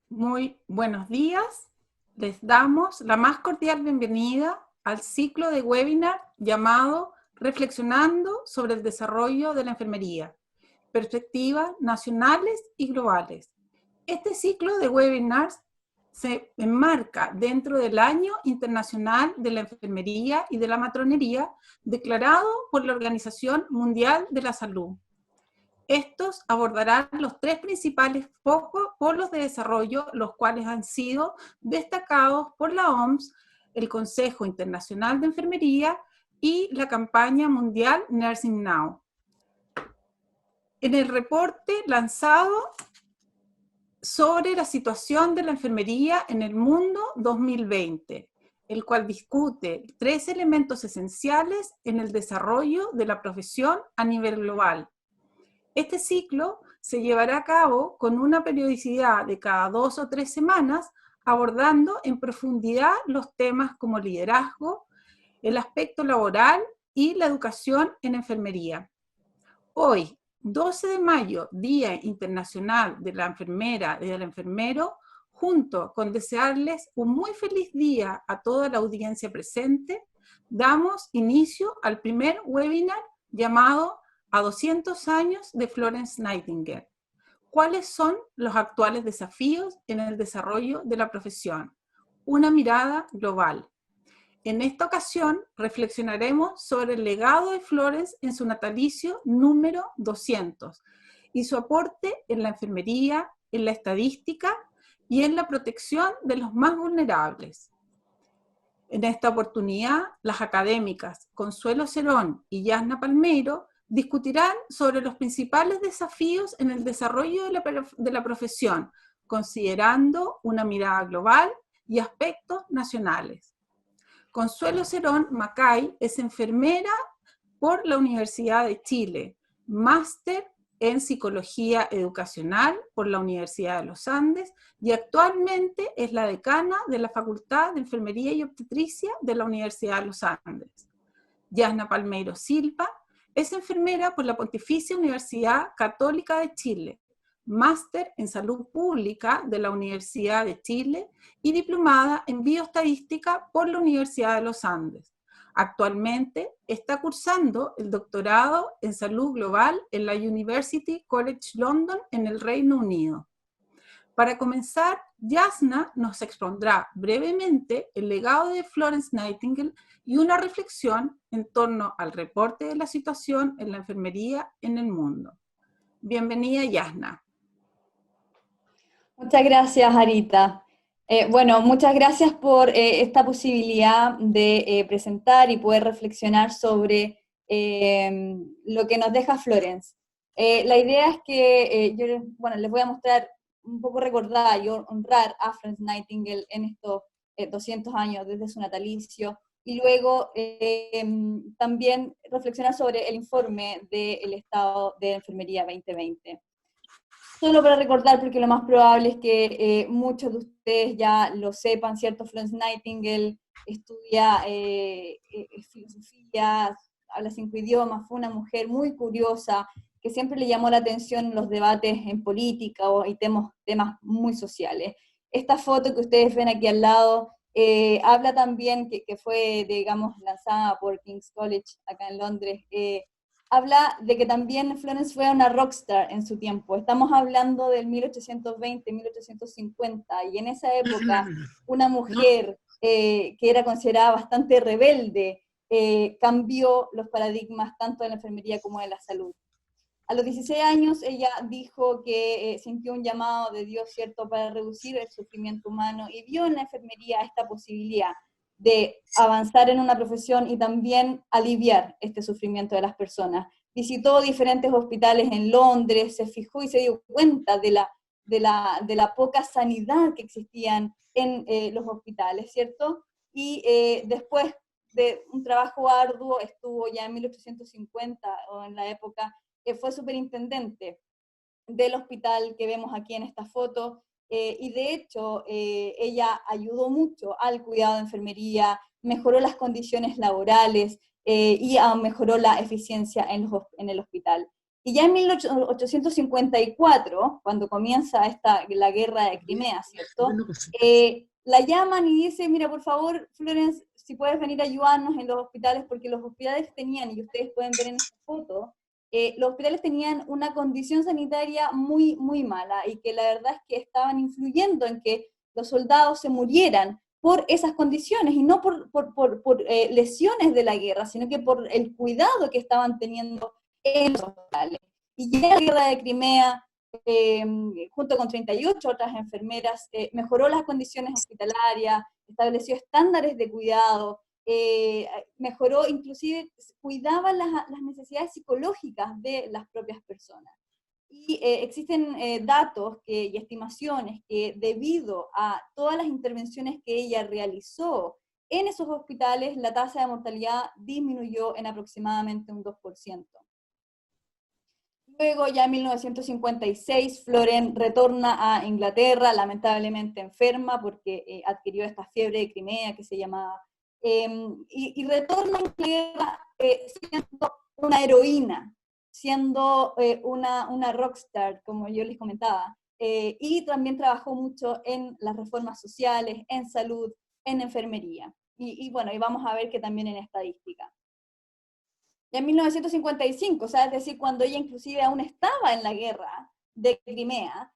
Muy buenos días. Les damos la más cordial bienvenida al ciclo de webinar llamado Reflexionando sobre el desarrollo de la enfermería, perspectivas nacionales y globales. Este ciclo de webinars se enmarca dentro del Año Internacional de la Enfermería y de la Matronería declarado por la Organización Mundial de la Salud. Estos abordarán los tres principales polos de desarrollo, los cuales han sido destacados por la OMS, el Consejo Internacional de Enfermería y la campaña mundial Nursing Now. En el reporte lanzado sobre la situación de la enfermería en el mundo 2020, el cual discute tres elementos esenciales en el desarrollo de la profesión a nivel global. Este ciclo se llevará a cabo con una periodicidad de cada 2 o 3 semanas, abordando en profundidad los temas como liderazgo, el aspecto laboral y la educación en enfermería. Hoy, 12 de mayo, Día Internacional de la Enfermera y del Enfermero, junto con desearles un muy feliz día a toda la audiencia presente, damos inicio al primer webinar llamado A 200 años de Florence Nightingale. ¿Cuáles son los actuales desafíos en el desarrollo de la profesión? Una mirada global. En esta ocasión reflexionaremos sobre el legado de Florence en su natalicio número 200 y su aporte en la enfermería, en la estadística y en la protección de los más vulnerables. En esta oportunidad, las académicas Consuelo Cerón y Yasna Palmeiro discutirán sobre los principales desafíos en el desarrollo de la profesión, considerando una mirada global y aspectos nacionales. Consuelo Cerón Macay es enfermera por la Universidad de Chile, máster en Psicología Educacional por la Universidad de los Andes y actualmente es la decana de la Facultad de Enfermería y Obstetricia de la Universidad de los Andes. Yasna Palmeiro Silva es enfermera por la Pontificia Universidad Católica de Chile, máster en Salud Pública de la Universidad de Chile y diplomada en Bioestadística por la Universidad de los Andes. Actualmente está cursando el doctorado en Salud Global en la University College London en el Reino Unido. Para comenzar, Yasna nos expondrá brevemente el legado de Florence Nightingale y una reflexión en torno al reporte de la situación en la enfermería en el mundo. Bienvenida, Yasna. Muchas gracias, Arita. Bueno, muchas gracias por esta posibilidad de presentar y poder reflexionar sobre lo que nos deja Florence. La idea es que yo les voy a mostrar un poco recordar y honrar a Florence Nightingale en estos 200 años desde su natalicio, y luego también reflexionar sobre el informe del Estado de Enfermería 2020. Solo para recordar, porque lo más probable es que muchos de ustedes ya lo sepan, ¿cierto? Florence Nightingale estudia filosofía, habla 5 idiomas, fue una mujer muy curiosa, que siempre le llamó la atención en los debates en política y temas muy sociales. Esta foto que ustedes ven aquí al lado habla también que fue, digamos, lanzada por King's College acá en Londres, habla de que también Florence fue una rockstar en su tiempo. Estamos hablando del 1820, 1850, y en esa época una mujer que era considerada bastante rebelde cambió los paradigmas tanto de la enfermería como de la salud. A los 16 años ella dijo que sintió un llamado de Dios, ¿cierto?, para reducir el sufrimiento humano, y vio en la enfermería esta posibilidad de avanzar en una profesión y también aliviar este sufrimiento de las personas. Visitó diferentes hospitales en Londres, se fijó y se dio cuenta de la poca sanidad que existían en los hospitales, ¿cierto? Y después de un trabajo arduo, estuvo ya en 1850, o en la época, fue superintendente del hospital que vemos aquí en esta foto, y de hecho ella ayudó mucho al cuidado de enfermería, mejoró las condiciones laborales y mejoró la eficiencia en el hospital. Y ya en 1854, cuando comienza la guerra de Crimea, ¿cierto? La llaman y dice, mira, por favor, Florence, si puedes venir a ayudarnos en los hospitales, porque los hospitales tenían, y ustedes pueden ver en esta foto, los hospitales tenían una condición sanitaria muy, muy mala, y que la verdad es que estaban influyendo en que los soldados se murieran por esas condiciones, y no por lesiones de la guerra, sino que por el cuidado que estaban teniendo en los hospitales. Y ya la guerra de Crimea, junto con 38 otras enfermeras, mejoró las condiciones hospitalarias, estableció estándares de cuidado, mejoró, inclusive cuidaba las necesidades psicológicas de las propias personas. Y existen datos y estimaciones que debido a todas las intervenciones que ella realizó en esos hospitales, la tasa de mortalidad disminuyó en aproximadamente un 2%. Luego, ya en 1956, Florence retorna a Inglaterra, lamentablemente enferma, porque adquirió esta fiebre de Crimea que se llamaba, y retorna a Inglaterra siendo una heroína, siendo una rockstar, como yo les comentaba, y también trabajó mucho en las reformas sociales, en salud, en enfermería, y bueno, y vamos a ver que también en estadística. Ya en 1955, o sea, es decir, cuando ella inclusive aún estaba en la guerra de Crimea,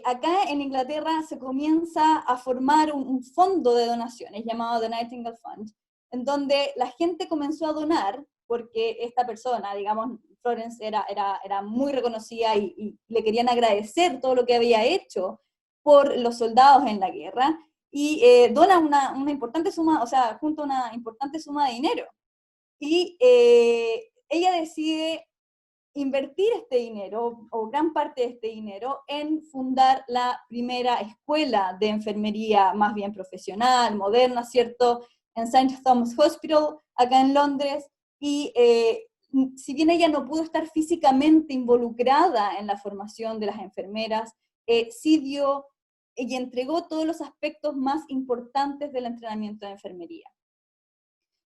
acá en Inglaterra se comienza a formar un fondo de donaciones llamado The Nightingale Fund, en donde la gente comenzó a donar, porque esta persona, digamos, Florence era muy reconocida y le querían agradecer todo lo que había hecho por los soldados en la guerra, y dona una importante suma, o sea, junta una importante suma de dinero. Y ella decide invertir este dinero, o gran parte de este dinero, en fundar la primera escuela de enfermería más bien profesional, moderna, ¿cierto? En St. Thomas' Hospital, acá en Londres, y si bien ella no pudo estar físicamente involucrada en la formación de las enfermeras, sí dio y entregó todos los aspectos más importantes del entrenamiento de enfermería.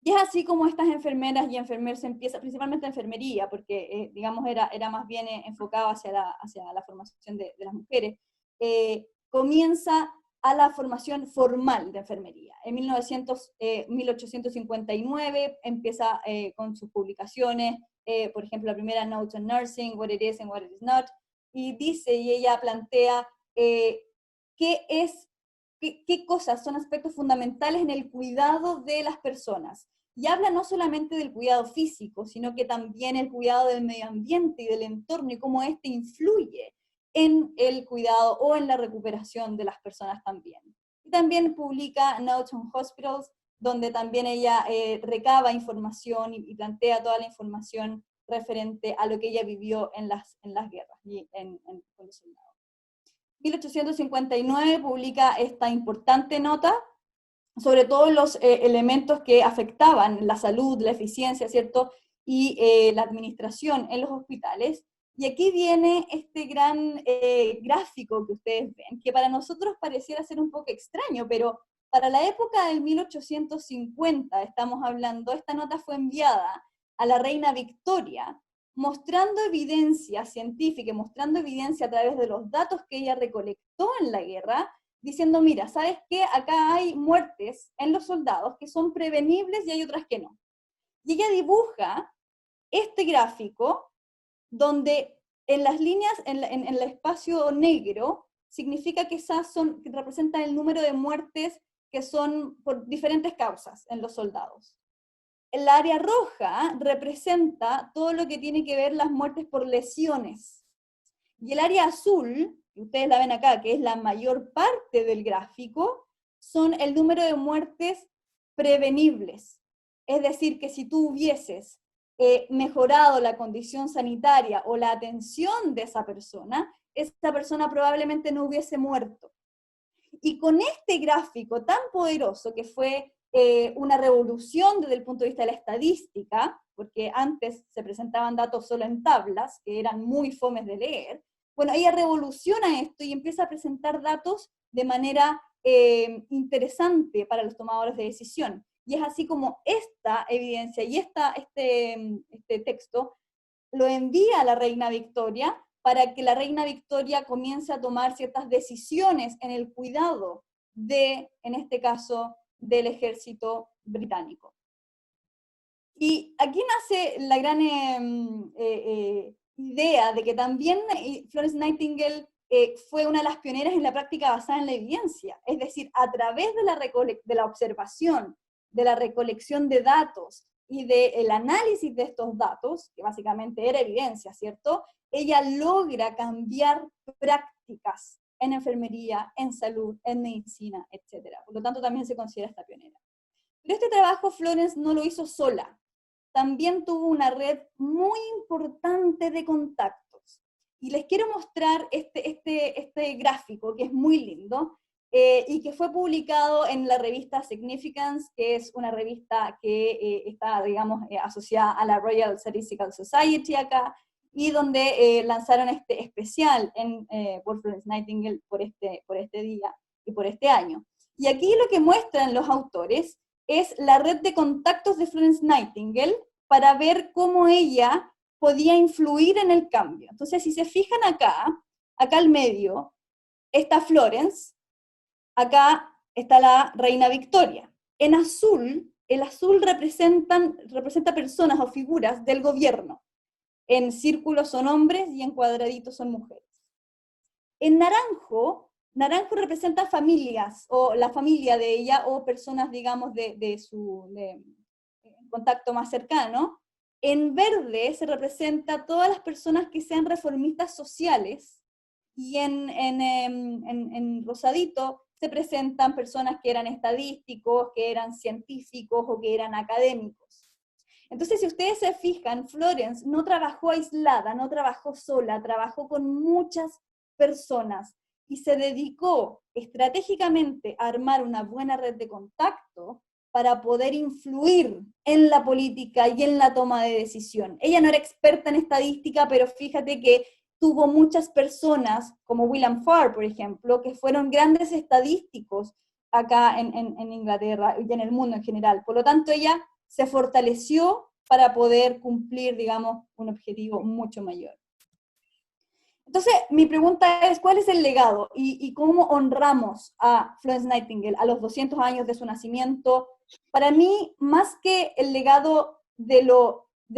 Y es así como estas enfermeras y enfermeros empiezan, principalmente enfermería, porque digamos era más bien enfocado hacia la formación de las mujeres, comienza a la formación formal de enfermería. En 1859 empieza con sus publicaciones, por ejemplo, la primera Notes on Nursing, What It Is and What It Is Not, y dice, y ella plantea qué cosas son aspectos fundamentales en el cuidado de las personas. Y habla no solamente del cuidado físico, sino que también el cuidado del medio ambiente y del entorno, y cómo éste influye en el cuidado o en la recuperación de las personas también. Y también publica Notes on Hospitals, donde también ella recaba información y plantea toda la información referente a lo que ella vivió en las guerras y con los soldados. 1859 publica esta importante nota sobre todos los elementos que afectaban la salud, la eficiencia, ¿cierto? Y la administración en los hospitales. Y aquí viene este gran gráfico que ustedes ven, que para nosotros pareciera ser un poco extraño, pero para la época del 1850, estamos hablando, esta nota fue enviada a la reina Victoria, mostrando evidencia científica, mostrando evidencia a través de los datos que ella recolectó en la guerra, diciendo, mira, ¿sabes qué? Acá hay muertes en los soldados que son prevenibles y hay otras que no. Y ella dibuja este gráfico donde en las líneas, en el espacio negro, significa que que representan el número de muertes que son por diferentes causas en los soldados. El área roja representa todo lo que tiene que ver las muertes por lesiones. Y el área azul, que ustedes la ven acá, que es la mayor parte del gráfico, son el número de muertes prevenibles. Es decir, que si tú hubieses mejorado la condición sanitaria o la atención de esa persona probablemente no hubiese muerto. Y con este gráfico tan poderoso, que fue una revolución desde el punto de vista de la estadística, porque antes se presentaban datos solo en tablas, que eran muy fomes de leer, bueno, ella revoluciona esto y empieza a presentar datos de manera interesante para los tomadores de decisión. Y es así como esta evidencia y este texto lo envía a la reina Victoria para que la reina Victoria comience a tomar ciertas decisiones en el cuidado de, en este caso, del ejército británico. Y aquí nace la gran idea de que también Florence Nightingale fue una de las pioneras en la práctica basada en la evidencia, es decir, a través de la observación, de la recolección de datos y del análisis de estos datos, que básicamente era evidencia, ¿cierto? Ella logra cambiar prácticas en enfermería, en salud, en medicina, etc. Por lo tanto, también se considera esta pionera. Pero este trabajo Florence no lo hizo sola. También tuvo una red muy importante de contactos. Y les quiero mostrar este gráfico, que es muy lindo, y que fue publicado en la revista Significance, que es una revista que está, digamos, asociada a la Royal Statistical Society acá, y donde lanzaron este especial por Florence Nightingale por este día y por este año. Y aquí lo que muestran los autores es la red de contactos de Florence Nightingale para ver cómo ella podía influir en el cambio. Entonces, si se fijan acá al medio, está Florence, acá está la reina Victoria. En azul, el azul representa personas o figuras del gobierno. En círculos son hombres y en cuadraditos son mujeres. En naranjo representa familias, o la familia de ella, o personas, digamos, de su contacto más cercano. En verde se representa todas las personas que sean reformistas sociales, y en rosadito se presentan personas que eran estadísticos, que eran científicos o que eran académicos. Entonces, si ustedes se fijan, Florence no trabajó aislada, no trabajó sola, trabajó con muchas personas y se dedicó estratégicamente a armar una buena red de contacto para poder influir en la política y en la toma de decisión. Ella no era experta en estadística, pero fíjate que tuvo muchas personas, como William Farr, por ejemplo, que fueron grandes estadísticos acá en Inglaterra y en el mundo en general. Por lo tanto, ella se fortaleció para poder cumplir, digamos, un objetivo mucho mayor. Entonces, mi pregunta es, ¿cuál es el legado y cómo honramos a Florence Nightingale a los 200 años de su nacimiento? Para mí, más que el legado de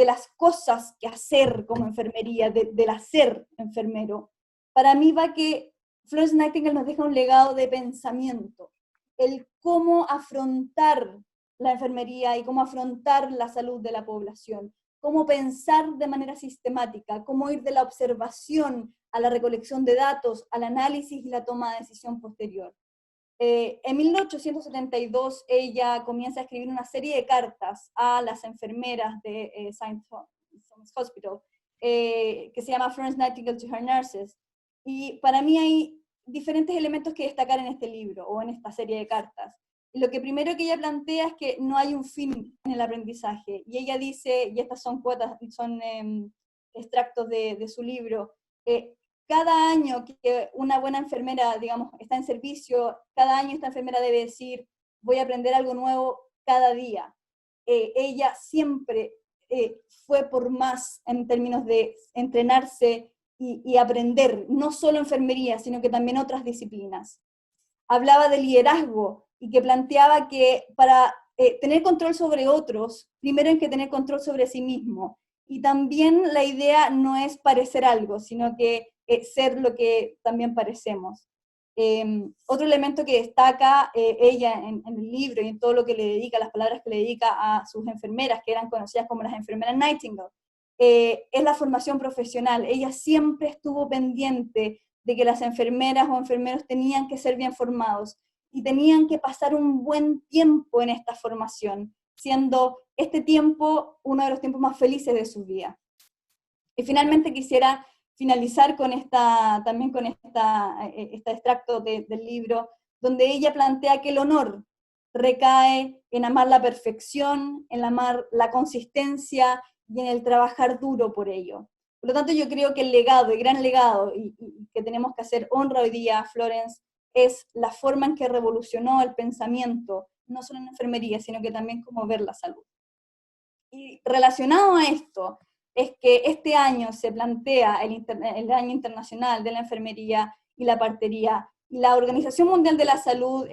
las cosas que hacer como enfermería, del hacer enfermero, para mí va que Florence Nightingale nos deja un legado de pensamiento, el cómo afrontar la enfermería y cómo afrontar la salud de la población, cómo pensar de manera sistemática, cómo ir de la observación a la recolección de datos, al análisis y la toma de decisión posterior. En 1872 ella comienza a escribir una serie de cartas a las enfermeras de St. Thomas Hospital, que se llama Florence Nightingale to Her Nurses. Y para mí hay diferentes elementos que destacar en este libro o en esta serie de cartas. Lo que primero que ella plantea es que no hay un fin en el aprendizaje. Y ella dice, y estas son extractos de su libro, cada año que una buena enfermera, digamos, está en servicio, cada año esta enfermera debe decir, voy a aprender algo nuevo cada día. Ella siempre fue por más en términos de entrenarse y aprender, no solo enfermería, sino que también otras disciplinas. Hablaba de liderazgo y que planteaba que para tener control sobre otros, primero hay que tener control sobre sí mismo. Y también la idea no es parecer algo, sino que ser lo que también parecemos. Otro elemento que destaca ella en el libro y en todo lo que le dedica, las palabras que le dedica a sus enfermeras, que eran conocidas como las enfermeras Nightingale, es la formación profesional. Ella siempre estuvo pendiente de que las enfermeras o enfermeros tenían que ser bien formados y tenían que pasar un buen tiempo en esta formación, siendo este tiempo uno de los tiempos más felices de su vida. Y finalmente quisiera finalizar con este extracto del libro, donde ella plantea que el honor recae en amar la perfección, en amar la consistencia y en el trabajar duro por ello. Por lo tanto, yo creo que el legado, el gran legado, y que tenemos que hacer honra hoy día a Florence, es la forma en que revolucionó el pensamiento, no solo en enfermería, sino que también cómo ver la salud. Y relacionado a esto, es que este año se plantea el Año Internacional de la Enfermería y la Partería, y la Organización Mundial de la Salud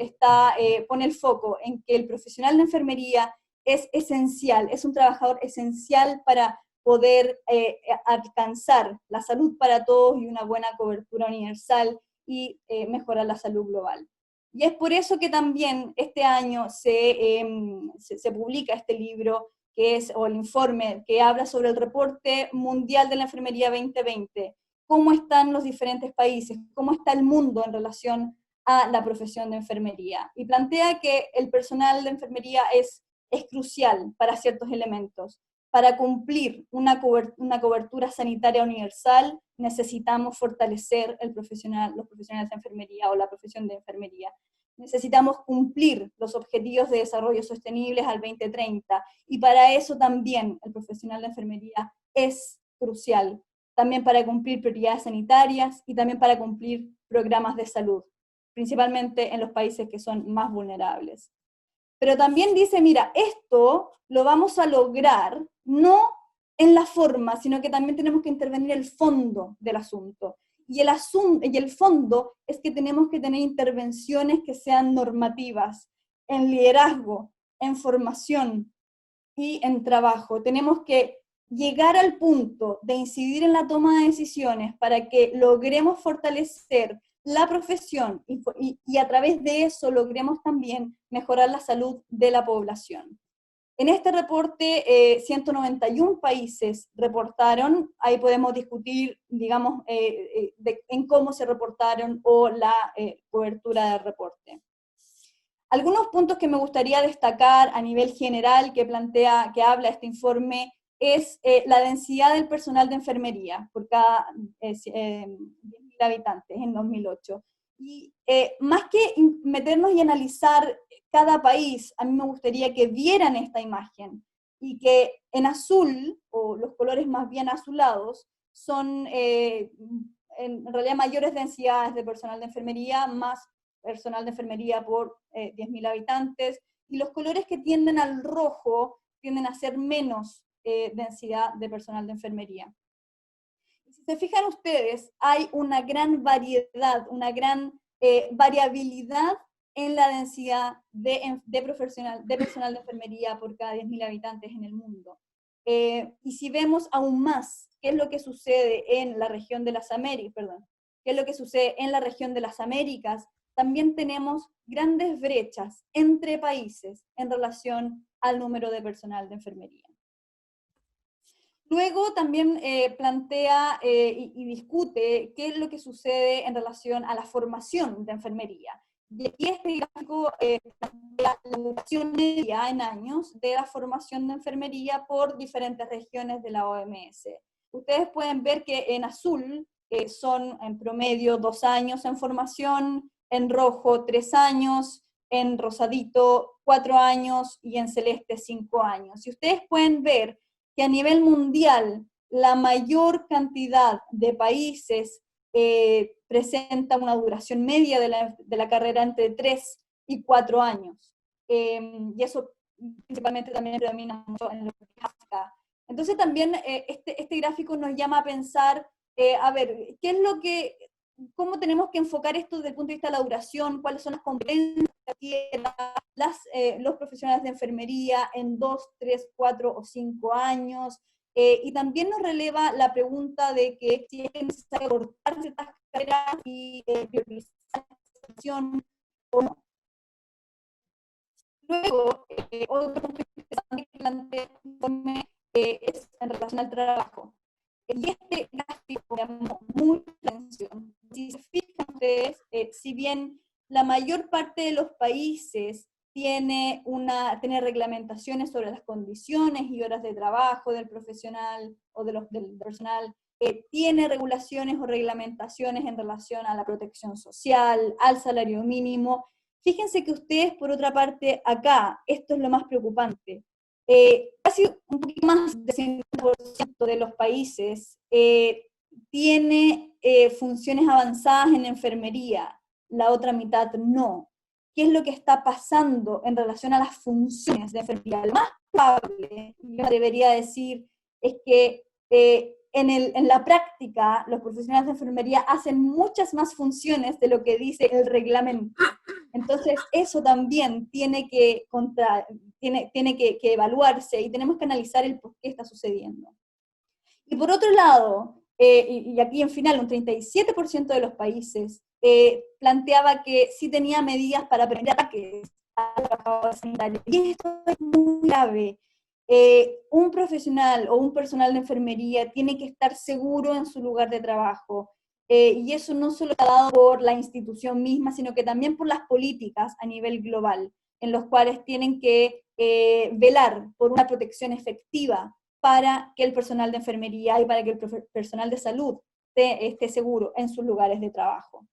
pone el foco en que el profesional de enfermería es esencial, es un trabajador esencial para poder alcanzar la salud para todos y una buena cobertura universal y mejorar la salud global. Y es por eso que también este año se publica este libro, o el informe que habla sobre el reporte mundial de la enfermería 2020, cómo están los diferentes países, cómo está el mundo en relación a la profesión de enfermería. Y plantea que el personal de enfermería es crucial para ciertos elementos. Para cumplir una cobertura sanitaria universal, necesitamos fortalecer los profesionales de enfermería o la profesión de enfermería. Necesitamos cumplir los objetivos de desarrollo sostenibles al 2030, y para eso también el profesional de enfermería es crucial, también para cumplir prioridades sanitarias y también para cumplir programas de salud, principalmente en los países que son más vulnerables. Pero también dice, mira, esto lo vamos a lograr no en la forma, sino que también tenemos que intervenir el fondo del asunto. Y el fondo es que tenemos que tener intervenciones que sean normativas, en liderazgo, en formación y en trabajo. Tenemos que llegar al punto de incidir en la toma de decisiones para que logremos fortalecer la profesión y a través de eso logremos también mejorar la salud de la población. En este reporte, 191 países reportaron, ahí podemos discutir, digamos, en cómo se reportaron o la cobertura del reporte. Algunos puntos que me gustaría destacar a nivel general que habla este informe es la densidad del personal de enfermería por cada 10.000 habitantes en 2008. Y más que meternos y analizar cada país, a mí me gustaría que vieran esta imagen y que en azul, o los colores más bien azulados, son en realidad mayores densidades de personal de enfermería, más personal de enfermería por 10.000 habitantes, y los colores que tienden al rojo tienden a ser menos densidad de personal de enfermería. Si se fijan ustedes, hay una gran variedad, una gran variabilidad en la densidad de personal de enfermería por cada 10.000 habitantes en el mundo. Y si vemos aún más qué es lo que sucede en la región de las Américas, qué es lo que sucede en la región de las Américas, también tenemos grandes brechas entre países en relación al número de personal de enfermería. Luego también plantea y discute qué es lo que sucede en relación a la formación de enfermería. Y aquí este gráfico plantea la duración media en años de la formación de enfermería por diferentes regiones de la OMS. Ustedes pueden ver que en azul son en promedio 2 años en formación, en rojo 3 años, en rosadito 4 años y en celeste 5 años. Y ustedes pueden ver que a nivel mundial la mayor cantidad de países presenta una duración media de la carrera entre 3 y 4 años. Y eso principalmente también predomina mucho en lo que es África. Entonces también este gráfico nos llama a pensar, a ver, ¿cómo tenemos que enfocar esto desde el punto de vista de la duración? ¿Cuáles son las competencias que tienen los profesionales de enfermería en 2, 3, 4 o 5 años? Y también nos releva la pregunta de que si es necesario cortar ciertas carreras y priorizar la educación o no. Luego, otro punto interesante que plantea el informe es en relación al trabajo. Y este gráfico me llamó mucha atención. Si se fijan ustedes, si bien la mayor parte de los países tiene reglamentaciones sobre las condiciones y horas de trabajo del profesional o del personal, tiene regulaciones o reglamentaciones en relación a la protección social, al salario mínimo. Fíjense que ustedes, por otra parte, acá, esto es lo más preocupante, casi un poquito más del 50% de los países tiene funciones avanzadas en enfermería, la otra mitad no. ¿Qué es lo que está pasando en relación a las funciones de enfermería? Lo más probable, yo debería decir, es que en la práctica, los profesionales de enfermería hacen muchas más funciones de lo que dice el reglamento. Entonces, eso también tiene que evaluarse y tenemos que analizar el por qué está sucediendo. Y por otro lado, y aquí en final, un 37% de los países planteaba que sí tenía medidas para prevenir ataques a los trabajadores sanitarios. Y esto es muy grave. Un profesional o un personal de enfermería tiene que estar seguro en su lugar de trabajo. Y eso no solo está dado por la institución misma, sino que también por las políticas a nivel global, en los cuales tienen que velar por una protección efectiva para que el personal de enfermería y para que el personal de salud esté seguro en sus lugares de trabajo.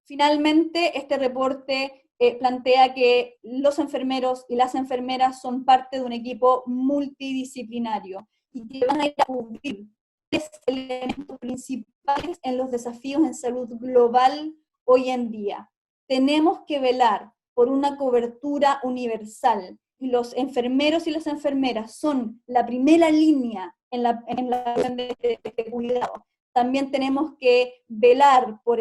Finalmente, este reporte plantea que los enfermeros y las enfermeras son parte de un equipo multidisciplinario y que van a ir a cubrir tres elementos principales en los desafíos en salud global hoy en día. Tenemos que velar por una cobertura universal, y los enfermeros y las enfermeras son la primera línea en la de cuidado. También tenemos que velar por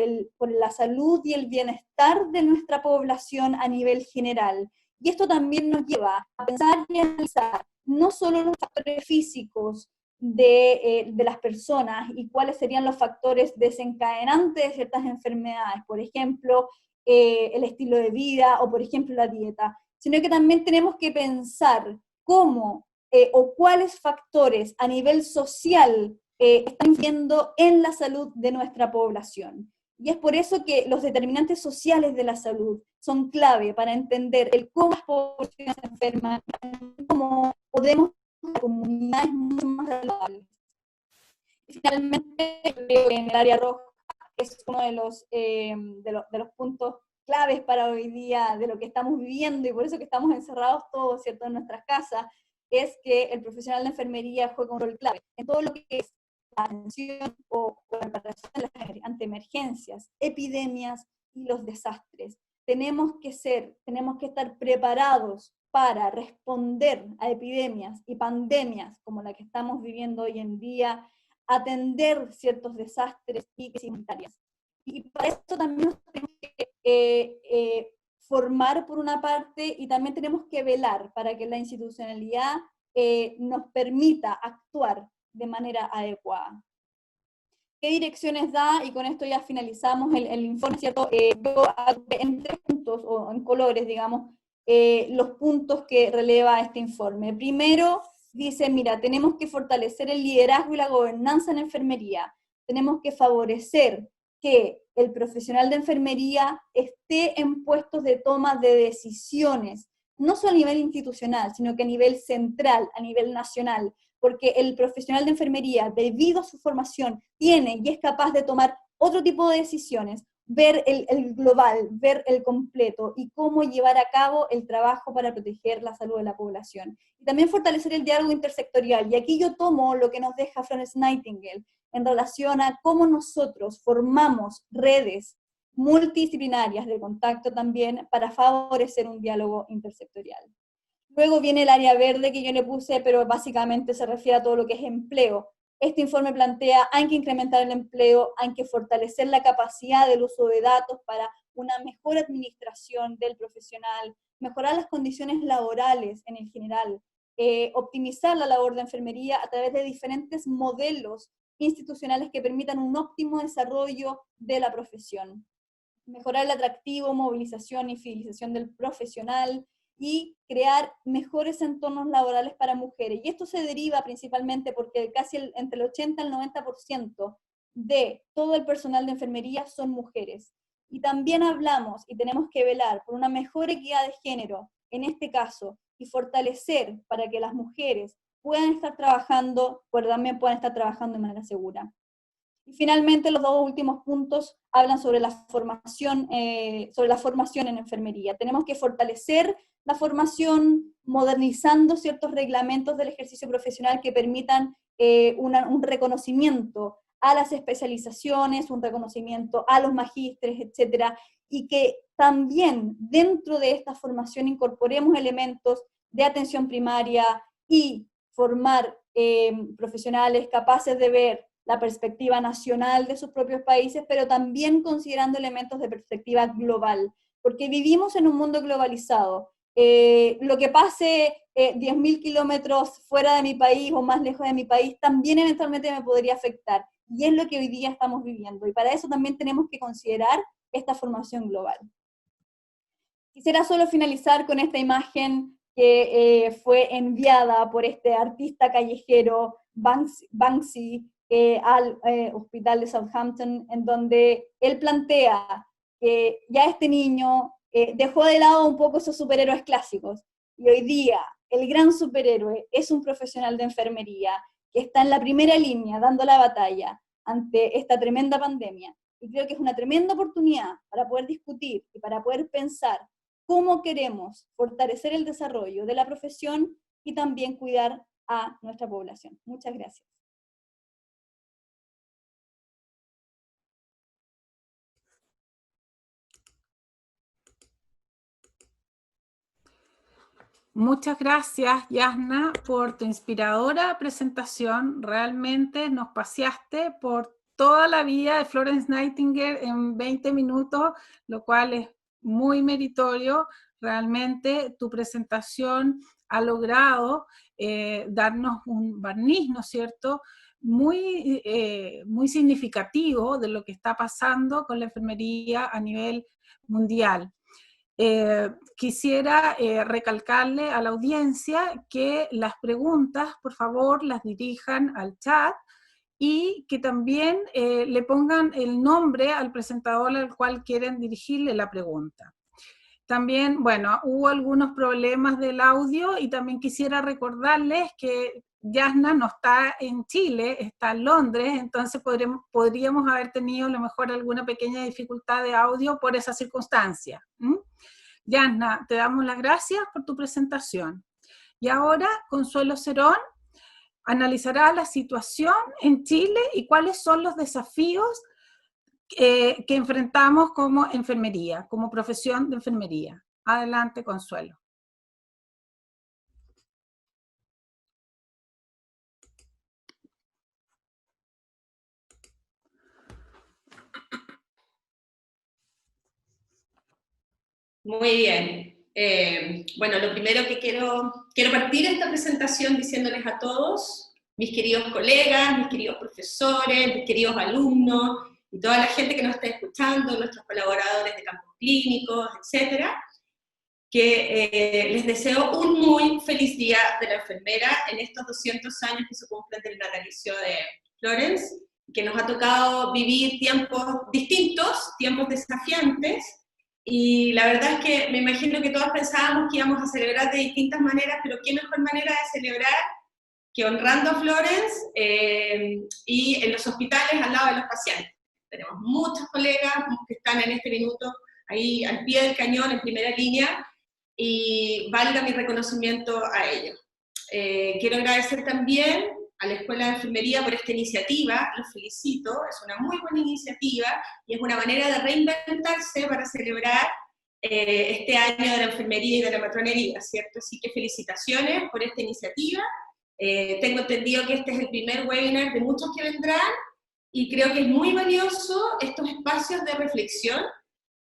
la salud y el bienestar de nuestra población a nivel general. Y esto también nos lleva a pensar y analizar no solo los factores físicos de las personas y cuáles serían los factores desencadenantes de ciertas enfermedades, por ejemplo, el estilo de vida o por ejemplo la dieta, sino que también tenemos que pensar cómo o cuáles factores a nivel social están influyendo en la salud de nuestra población. Y es por eso que los determinantes sociales de la salud son clave para entender el cómo las poblaciones se enferman, cómo podemos tener comunidades mucho más saludables. Y finalmente, en el área roja es uno de los puntos claves para hoy día de lo que estamos viviendo y por eso que estamos encerrados todos, ¿cierto?, en nuestras casas, es que el profesional de enfermería juega un rol clave en todo lo que es la atención o la preparación ante emergencias, epidemias y los desastres. Tenemos que estar preparados para responder a epidemias y pandemias como la que estamos viviendo hoy en día, atender ciertos desastres y crisis humanitarias. Y para eso también nos tenemos que formar por una parte y también tenemos que velar para que la institucionalidad nos permita actuar de manera adecuada. ¿Qué direcciones da? Y con esto ya finalizamos el informe, ¿cierto? En tres puntos, o en colores, digamos, los puntos que releva este informe. Primero, dice, mira, tenemos que fortalecer el liderazgo y la gobernanza en enfermería. Tenemos que favorecer que el profesional de enfermería esté en puestos de toma de decisiones, no solo a nivel institucional, sino que a nivel central, a nivel nacional, porque el profesional de enfermería, debido a su formación, tiene y es capaz de tomar otro tipo de decisiones, ver el global, ver el completo y cómo llevar a cabo el trabajo para proteger la salud de la población. Y también fortalecer el diálogo intersectorial. Y aquí yo tomo lo que nos deja Florence Nightingale en relación a cómo nosotros formamos redes multidisciplinarias de contacto también para favorecer un diálogo intersectorial. Luego viene el área verde que yo le puse, pero básicamente se refiere a todo lo que es empleo. Este informe plantea, hay que incrementar el empleo, hay que fortalecer la capacidad del uso de datos para una mejor administración del profesional, mejorar las condiciones laborales en el general, optimizar la labor de enfermería a través de diferentes modelos institucionales que permitan un óptimo desarrollo de la profesión. Mejorar el atractivo, movilización y fidelización del profesional, y crear mejores entornos laborales para mujeres. Y esto se deriva principalmente porque entre el 80 y el 90% de todo el personal de enfermería son mujeres. Y también hablamos y tenemos que velar por una mejor equidad de género, en este caso, y fortalecer para que las mujeres puedan estar trabajando, pero también puedan estar trabajando de manera segura. Y finalmente, los dos últimos puntos hablan sobre la formación en enfermería. Tenemos que fortalecer la formación modernizando ciertos reglamentos del ejercicio profesional que permitan un reconocimiento a las especializaciones, un reconocimiento a los magísteres, etcétera, y que también dentro de esta formación incorporemos elementos de atención primaria y formar profesionales capaces de ver la perspectiva nacional de sus propios países, pero también considerando elementos de perspectiva global, porque vivimos en un mundo globalizado. Lo que pase 10.000 kilómetros fuera de mi país o más lejos de mi país también eventualmente me podría afectar, y es lo que hoy día estamos viviendo, y para eso también tenemos que considerar esta formación global. Quisiera solo finalizar con esta imagen que fue enviada por este artista callejero Banksy al hospital de Southampton, en donde él plantea que ya este niño dejó de lado un poco esos superhéroes clásicos, y hoy día el gran superhéroe es un profesional de enfermería que está en la primera línea dando la batalla ante esta tremenda pandemia. Y creo que es una tremenda oportunidad para poder discutir y para poder pensar cómo queremos fortalecer el desarrollo de la profesión y también cuidar a nuestra población. Muchas gracias. Muchas gracias, Yasna, por tu inspiradora presentación. Realmente nos paseaste por toda la vida de Florence Nightingale en 20 minutos, lo cual es muy meritorio. Realmente tu presentación ha logrado darnos un barniz, ¿no es cierto?, muy significativo de lo que está pasando con la enfermería a nivel mundial. Quisiera recalcarle a la audiencia que las preguntas, por favor, las dirijan al chat y que también le pongan el nombre al presentador al cual quieren dirigirle la pregunta. También, bueno, hubo algunos problemas del audio y también quisiera recordarles que Yasna no está en Chile, está en Londres, entonces podríamos haber tenido a lo mejor alguna pequeña dificultad de audio por esa circunstancia. Yasna, te damos las gracias por tu presentación. Y ahora, Consuelo Cerón analizará la situación en Chile y cuáles son los desafíos que enfrentamos como enfermería, como profesión de enfermería. Adelante, Consuelo. Muy bien. Bueno, lo primero que quiero partir esta presentación diciéndoles a todos, mis queridos colegas, mis queridos profesores, mis queridos alumnos, y toda la gente que nos está escuchando, nuestros colaboradores de campos clínicos, etcétera, que les deseo un muy feliz día de la enfermera en estos 200 años que se cumplen del natalicio de Florence, que nos ha tocado vivir tiempos distintos, tiempos desafiantes, y la verdad es que me imagino que todos pensábamos que íbamos a celebrar de distintas maneras, pero qué mejor manera de celebrar que honrando a Florence y en los hospitales al lado de los pacientes. Tenemos muchos colegas que están en este minuto ahí al pie del cañón, en primera línea, y valga mi reconocimiento a ellos. Quiero agradecer también a la Escuela de Enfermería por esta iniciativa, los felicito, es una muy buena iniciativa y es una manera de reinventarse para celebrar este año de la enfermería y de la matronería, ¿cierto? Así que felicitaciones por esta iniciativa. Tengo entendido que este es el primer webinar de muchos que vendrán y creo que es muy valioso estos espacios de reflexión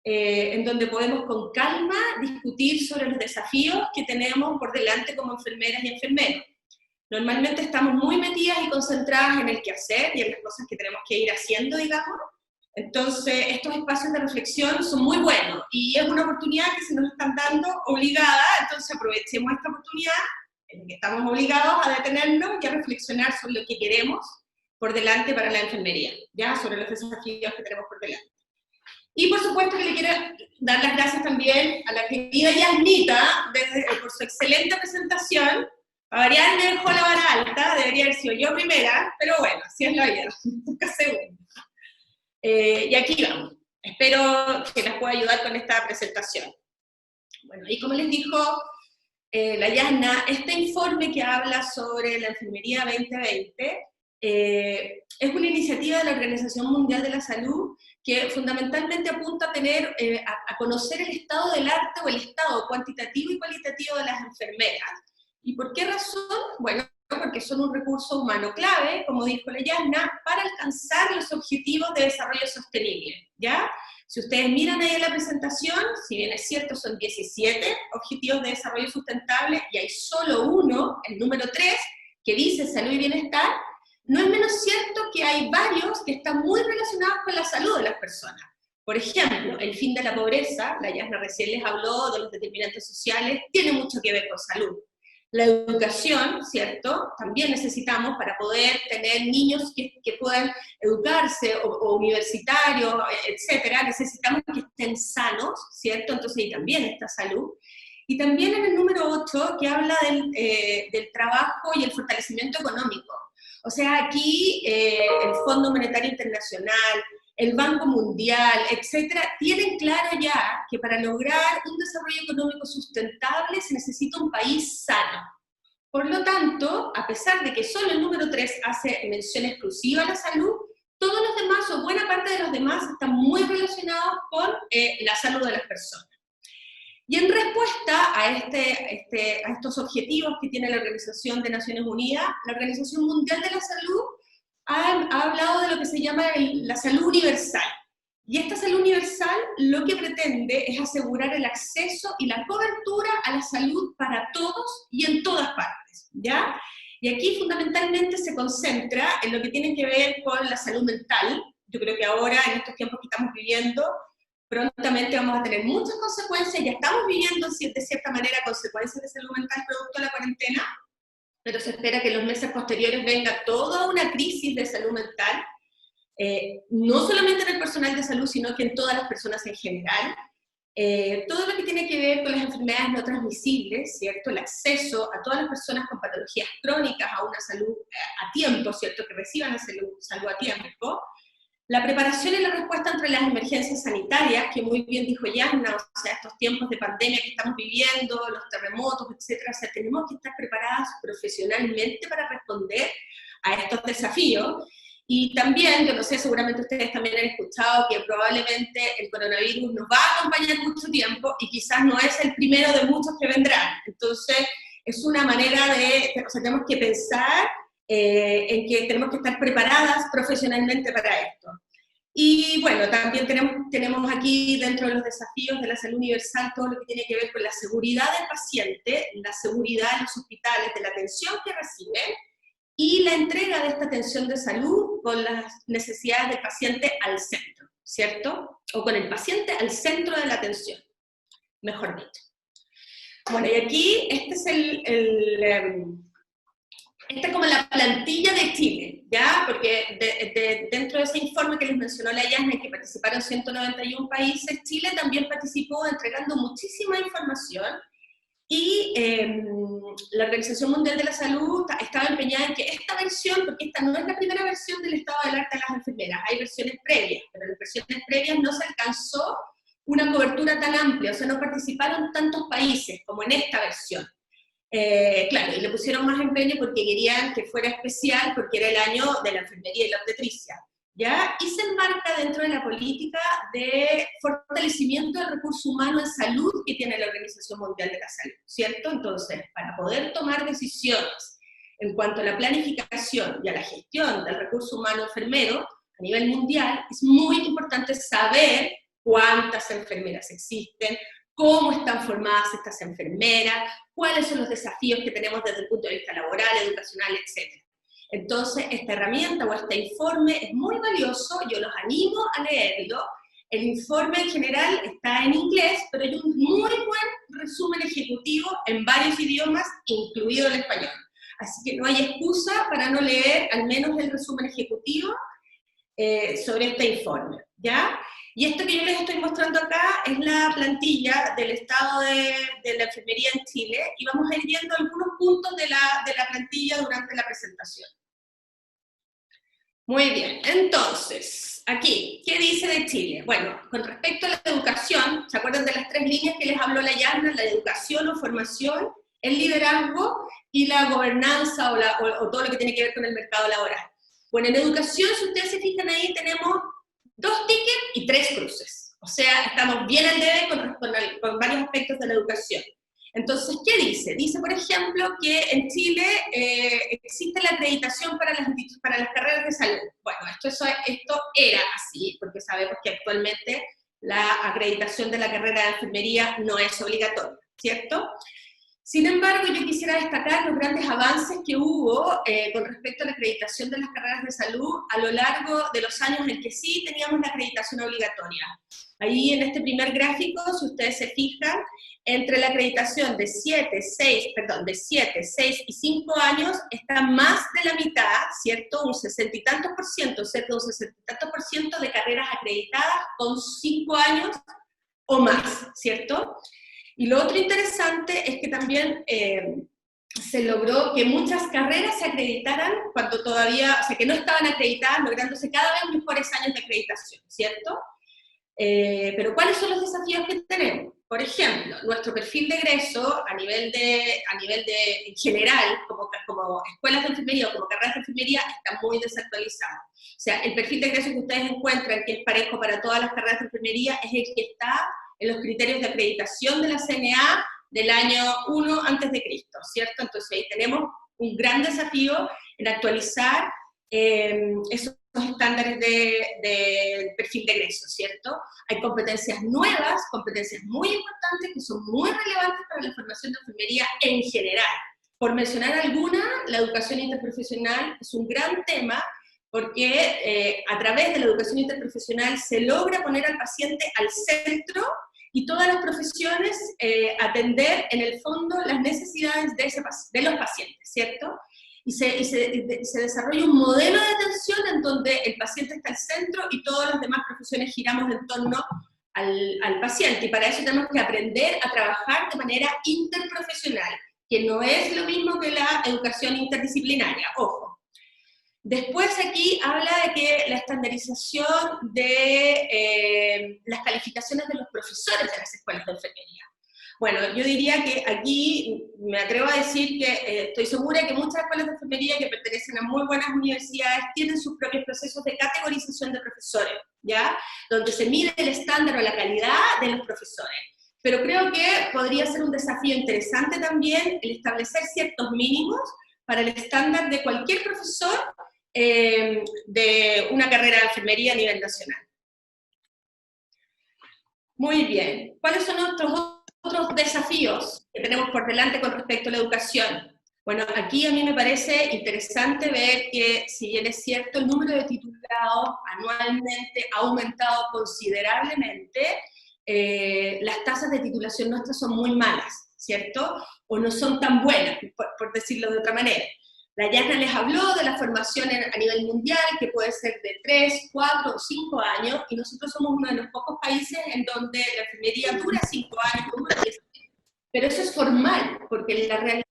en donde podemos con calma discutir sobre los desafíos que tenemos por delante como enfermeras y enfermeros. Normalmente estamos muy metidas y concentradas en el quehacer y en las cosas que tenemos que ir haciendo, digamos. Entonces, estos espacios de reflexión son muy buenos y es una oportunidad que se nos están dando obligada, entonces aprovechemos esta oportunidad en la que estamos obligados a detenernos y a reflexionar sobre lo que queremos por delante para la enfermería, ya sobre los desafíos que tenemos por delante. Y por supuesto que le quiero dar las gracias también a la querida Yasnita por su excelente presentación. A variar me dejó la vara alta, debería haber sido yo primera, pero bueno, así es la vida, nunca segunda. Y aquí vamos. Espero que les pueda ayudar con esta presentación. Bueno, y como les dijo la Yasna, este informe que habla sobre la enfermería 2020 es una iniciativa de la Organización Mundial de la Salud que fundamentalmente apunta a a conocer el estado del arte o el estado cuantitativo y cualitativo de las enfermeras. ¿Y por qué razón? Bueno, porque son un recurso humano clave, como dijo la Yasna, para alcanzar los objetivos de desarrollo sostenible, ¿ya? Si ustedes miran ahí en la presentación, si bien es cierto, son 17 objetivos de desarrollo sustentable, y hay solo uno, el número 3, que dice salud y bienestar, no es menos cierto que hay varios que están muy relacionados con la salud de las personas. Por ejemplo, el fin de la pobreza, la Yasna recién les habló de los determinantes sociales, tiene mucho que ver con salud. La educación, ¿cierto? También necesitamos para poder tener niños que puedan educarse, o universitarios, etcétera, necesitamos que estén sanos, ¿cierto? Entonces ahí también está salud. Y también en el número 8, que habla del trabajo y el fortalecimiento económico. O sea, aquí el Fondo Monetario Internacional, el Banco Mundial, etcétera, tienen claro ya que para lograr un desarrollo económico sustentable se necesita un país sano. Por lo tanto, a pesar de que solo el número 3 hace mención exclusiva a la salud, todos los demás, o buena parte de los demás, están muy relacionados con la salud de las personas. Y en respuesta a estos objetivos que tiene la Organización de Naciones Unidas, la Organización Mundial de la Salud ha hablado de lo que se llama la salud universal. Y esta salud universal lo que pretende es asegurar el acceso y la cobertura a la salud para todos y en todas partes, ¿ya? Y aquí fundamentalmente se concentra en lo que tiene que ver con la salud mental. Yo creo que ahora, en estos tiempos que estamos viviendo, prontamente vamos a tener muchas consecuencias, ya estamos viviendo de cierta manera consecuencias de salud mental producto de la cuarentena, pero se espera que en los meses posteriores venga toda una crisis de salud mental, no solamente en el personal de salud, sino que en todas las personas en general. Todo lo que tiene que ver con las enfermedades no transmisibles, ¿cierto? El acceso a todas las personas con patologías crónicas a una salud a tiempo, ¿cierto? Que reciban la salud a tiempo. La preparación y la respuesta ante las emergencias sanitarias, que muy bien dijo Yasna, o sea, estos tiempos de pandemia que estamos viviendo, los terremotos, etcétera, o sea, tenemos que estar preparadas profesionalmente para responder a estos desafíos. Y también, yo no sé, seguramente ustedes también han escuchado que probablemente el coronavirus nos va a acompañar mucho tiempo y quizás no es el primero de muchos que vendrán. Entonces, es una manera o sea, tenemos que pensar en que tenemos que estar preparadas profesionalmente para esto. Y bueno, también tenemos aquí dentro de los desafíos de la salud universal todo lo que tiene que ver con la seguridad del paciente, la seguridad en los hospitales, de la atención que reciben, y la entrega de esta atención de salud con las necesidades del paciente al centro, ¿cierto? O con el paciente al centro de la atención, mejor dicho. Bueno, y aquí este es esta es como la plantilla de Chile, ¿ya? Porque dentro de ese informe que les mencionó la Yasna, en que participaron 191 países, Chile también participó entregando muchísima información, y la Organización Mundial de la Salud estaba empeñada en que esta versión, porque esta no es la primera versión del estado de alerta de las enfermeras, hay versiones previas, pero en las versiones previas no se alcanzó una cobertura tan amplia, o sea, no participaron tantos países como en esta versión. Claro, y le pusieron más empeño porque querían que fuera especial, porque era el año de la enfermería y la obstetricia, ¿ya? Y se enmarca dentro de la política de fortalecimiento del recurso humano en salud que tiene la Organización Mundial de la Salud, ¿cierto? Entonces, para poder tomar decisiones en cuanto a la planificación y a la gestión del recurso humano enfermero a nivel mundial, es muy importante saber cuántas enfermeras existen, cómo están formadas estas enfermeras, cuáles son los desafíos que tenemos desde el punto de vista laboral, educacional, etc. Entonces, esta herramienta o este informe es muy valioso, yo los animo a leerlo. El informe en general está en inglés, pero hay un muy buen resumen ejecutivo en varios idiomas, incluido el español. Así que no hay excusa para no leer al menos el resumen ejecutivo sobre este informe, ¿ya? Y esto que yo les estoy mostrando acá es la plantilla del estado de la enfermería en Chile, y vamos a ir viendo algunos puntos de la plantilla durante la presentación. Muy bien, entonces, aquí, ¿qué dice de Chile? Bueno, con respecto a la educación, ¿se acuerdan de las 3 líneas que les habló la Yasna? La educación o formación, el liderazgo y la gobernanza o todo lo que tiene que ver con el mercado laboral. Bueno, en educación, si ustedes se fijan ahí, tenemos 2 tickets y 3 cruces. O sea, estamos bien al debe con varios aspectos de la educación. Entonces, ¿qué dice? Dice, por ejemplo, que en Chile existe la acreditación para las carreras de salud. Bueno, esto era así, porque sabemos que actualmente la acreditación de la carrera de enfermería no es obligatoria, ¿cierto? Sin embargo, yo quisiera destacar los grandes avances que hubo con respecto a la acreditación de las carreras de salud a lo largo de los años en que sí teníamos la acreditación obligatoria. Ahí en este primer gráfico, si ustedes se fijan, entre la acreditación de 7, 6 y 5 años está más de la mitad, ¿cierto? Un 60 y tantos por ciento, cerca de un 60 y tantos por ciento de carreras acreditadas con 5 años o más, ¿cierto? Y lo otro interesante es que también se logró que muchas carreras se acreditaran cuando todavía, o sea, que no estaban acreditadas, lográndose cada vez mejores años de acreditación, ¿cierto? Pero ¿cuáles son los desafíos que tenemos? Por ejemplo, nuestro perfil de egreso a nivel de en general, como escuelas de enfermería o como carreras de enfermería, está muy desactualizado. O sea, el perfil de egreso que ustedes encuentran, que es parejo para todas las carreras de enfermería, es el que está en los criterios de acreditación de la CNA del año 1 a.C., ¿cierto? Entonces ahí tenemos un gran desafío en actualizar esos estándares de perfil de egreso, ¿cierto? Hay competencias nuevas, competencias muy importantes que son muy relevantes para la formación de enfermería en general. Por mencionar alguna, la educación interprofesional es un gran tema porque a través de la educación interprofesional se logra poner al paciente al centro y todas las profesiones atender en el fondo las necesidades de los pacientes, ¿cierto? Y se desarrolla un modelo de atención en donde el paciente está al centro y todas las demás profesiones giramos en torno al paciente, y para eso tenemos que aprender a trabajar de manera interprofesional, que no es lo mismo que la educación interdisciplinaria, ojo. Después aquí habla de que la estandarización de las calificaciones de los profesores de las escuelas de enfermería. Bueno, yo diría que aquí me atrevo a decir que estoy segura que muchas escuelas de enfermería que pertenecen a muy buenas universidades tienen sus propios procesos de categorización de profesores, ¿ya? Donde se mide el estándar o la calidad de los profesores. Pero creo que podría ser un desafío interesante también el establecer ciertos mínimos para el estándar de cualquier profesor de una carrera de enfermería a nivel nacional. Muy bien. ¿Cuáles son otros desafíos que tenemos por delante con respecto a la educación? Bueno, aquí a mí me parece interesante ver que, si bien es cierto, el número de titulados anualmente ha aumentado considerablemente, las tasas de titulación nuestras son muy malas, ¿cierto? O no son tan buenas, por decirlo de otra manera. La Yasna les habló de la formación a nivel mundial, que puede ser de 3, 4 o 5 años, y nosotros somos uno de los pocos países en donde la enfermería dura 5 años, dura 10 años. Pero eso es formal, porque en la realidad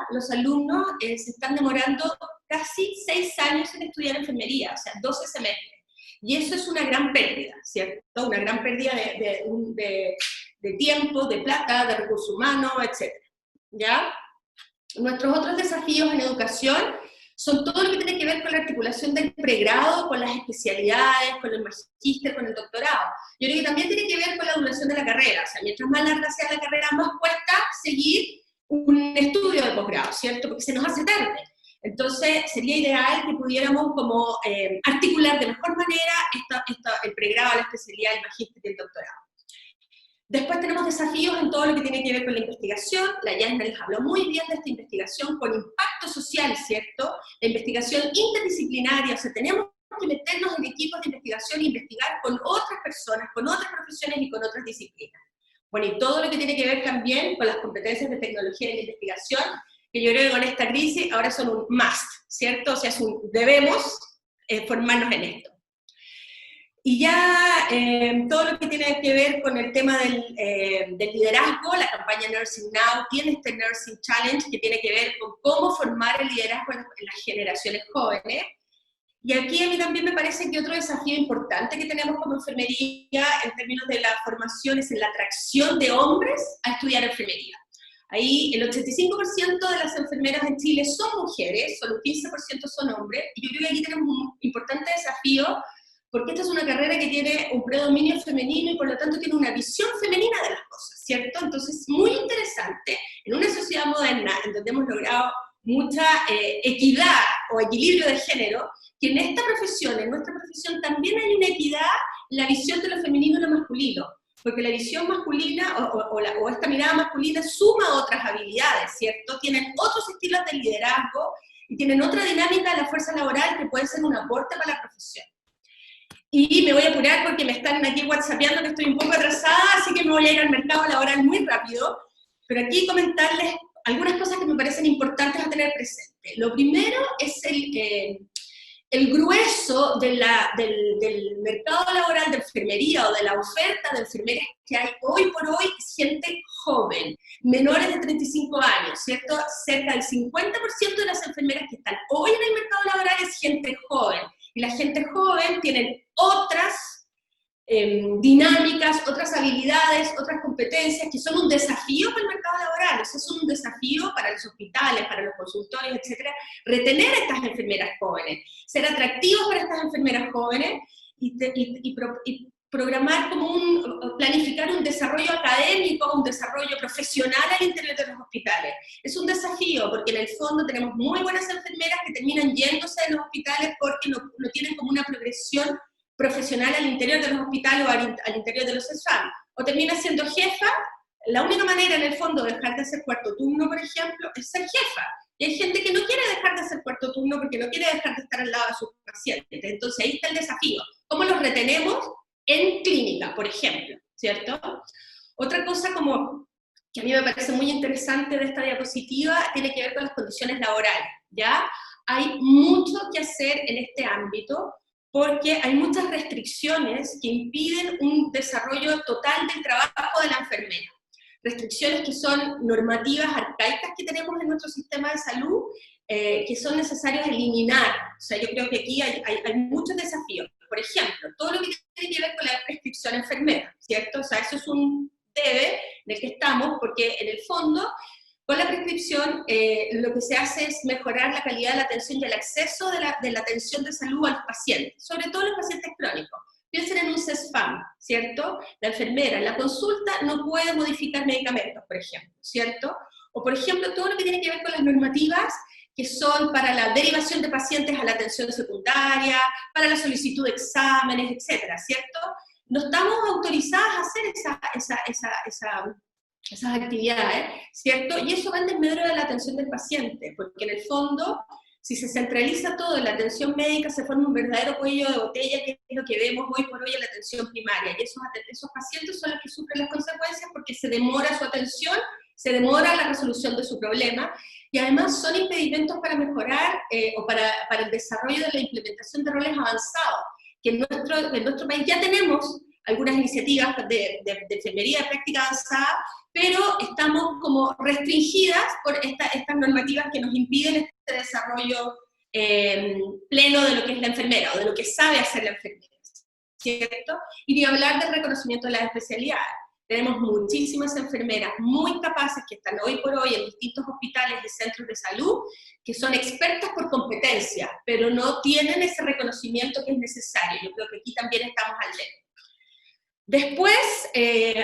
los alumnos se están demorando casi 6 años en estudiar enfermería, o sea, 12 semestres. Y eso es una gran pérdida, ¿cierto? Una gran pérdida de tiempo, de plata, de recursos humanos, etc. ¿Ya? Nuestros otros desafíos en educación son todo lo que tiene que ver con la articulación del pregrado, con las especialidades, con el magíster, con el doctorado. Yo creo que también tiene que ver con la duración de la carrera, o sea, mientras más larga sea la carrera, más cuesta seguir un estudio de posgrado, ¿cierto? Porque se nos hace tarde. Entonces, sería ideal que pudiéramos como articular de mejor manera el pregrado, la especialidad, el magíster y el doctorado. Después tenemos desafíos en todo lo que tiene que ver con la investigación. La Yasna les habló muy bien de esta investigación con impacto social, ¿cierto? La investigación interdisciplinaria, o sea, tenemos que meternos en equipos de investigación e investigar con otras personas, con otras profesiones y con otras disciplinas. Bueno, y todo lo que tiene que ver también con las competencias de tecnología y de investigación, que yo creo que con esta crisis ahora son un must, ¿cierto? O sea, debemos formarnos en esto. Y ya todo lo que tiene que ver con el tema del liderazgo, la campaña Nursing Now tiene este Nursing Challenge que tiene que ver con cómo formar el liderazgo en las generaciones jóvenes. Y aquí a mí también me parece que otro desafío importante que tenemos como enfermería en términos de la formación es en la atracción de hombres a estudiar enfermería. Ahí el 85% de las enfermeras en Chile son mujeres, solo un 15% son hombres, y yo creo que aquí tenemos un importante desafío porque esta es una carrera que tiene un predominio femenino y por lo tanto tiene una visión femenina de las cosas, ¿cierto? Entonces es muy interesante en una sociedad moderna, en donde hemos logrado mucha equidad o equilibrio de género, que en esta profesión, en nuestra profesión, también hay una equidad en la visión de lo femenino y lo masculino, porque la visión masculina o esta mirada masculina suma otras habilidades, ¿cierto? Tienen otros estilos de liderazgo y tienen otra dinámica de la fuerza laboral que puede ser un aporte para la profesión. Y me voy a apurar porque me están aquí whatsappeando que estoy un poco atrasada, así que me voy a ir al mercado laboral muy rápido, pero aquí comentarles algunas cosas que me parecen importantes a tener presente. Lo primero es el grueso del mercado laboral de enfermería o de la oferta de enfermeras que hay hoy por hoy es gente joven, menores de 35 años, ¿cierto? Cerca del 50% de las enfermeras que están hoy en el mercado laboral es gente joven. Y la gente joven tiene otras dinámicas, otras habilidades, otras competencias que son un desafío para el mercado laboral, o sea, son un desafío para los hospitales, para los consultorios, etcétera, retener a estas enfermeras jóvenes, ser atractivos para estas enfermeras jóvenes y programar planificar un desarrollo académico, un desarrollo profesional al interior de los hospitales. Es un desafío porque en el fondo tenemos muy buenas enfermeras que terminan yéndose de los hospitales porque no tienen como una progresión profesional al interior de los hospitales o al interior de los SESFAM, o termina siendo jefa. La única manera en el fondo de dejar de ser cuarto turno, por ejemplo, es ser jefa. Y hay gente que no quiere dejar de ser cuarto turno porque no quiere dejar de estar al lado de sus pacientes. Entonces ahí está el desafío. ¿Cómo los retenemos en clínica, por ejemplo? ¿Cierto? Otra cosa como que a mí me parece muy interesante de esta diapositiva tiene que ver con las condiciones laborales, ¿ya? Hay mucho que hacer en este ámbito, porque hay muchas restricciones que impiden un desarrollo total del trabajo de la enfermera. Restricciones que son normativas arcaicas que tenemos en nuestro sistema de salud, que son necesarios eliminar. O sea, yo creo que aquí hay muchos desafíos. Por ejemplo, todo lo que tiene que ver con la prescripción enfermera, ¿cierto? O sea, eso es un debe en el que estamos, porque en el fondo, con la prescripción, lo que se hace es mejorar la calidad de la atención y el acceso de la atención de salud a los pacientes, sobre todo los pacientes crónicos. Piensen en un CESFAM, ¿cierto? La enfermera en la consulta no puede modificar medicamentos, por ejemplo, ¿cierto? O, por ejemplo, todo lo que tiene que ver con las normativas que son para la derivación de pacientes a la atención secundaria, para la solicitud de exámenes, etcétera, ¿cierto? No estamos autorizadas a hacer esas actividades, ¿cierto? Y eso va en desmedro de la atención del paciente, porque en el fondo, si se centraliza todo en la atención médica, se forma un verdadero cuello de botella, que es lo que vemos hoy por hoy en la atención primaria, y esos pacientes son los que sufren las consecuencias porque se demora su atención, se demora la resolución de su problema, y además son impedimentos para mejorar o para el desarrollo de la implementación de roles avanzados, que en nuestro país ya tenemos algunas iniciativas de enfermería de práctica avanzada, pero estamos como restringidas por estas normativas que nos impiden este desarrollo pleno de lo que es la enfermera, o de lo que sabe hacer la enfermera, ¿cierto? Y ni hablar del reconocimiento de las especialidades. Tenemos muchísimas enfermeras muy capaces que están hoy por hoy en distintos hospitales y centros de salud, que son expertas por competencia, pero no tienen ese reconocimiento que es necesario. Yo creo que aquí también estamos al debe. Después,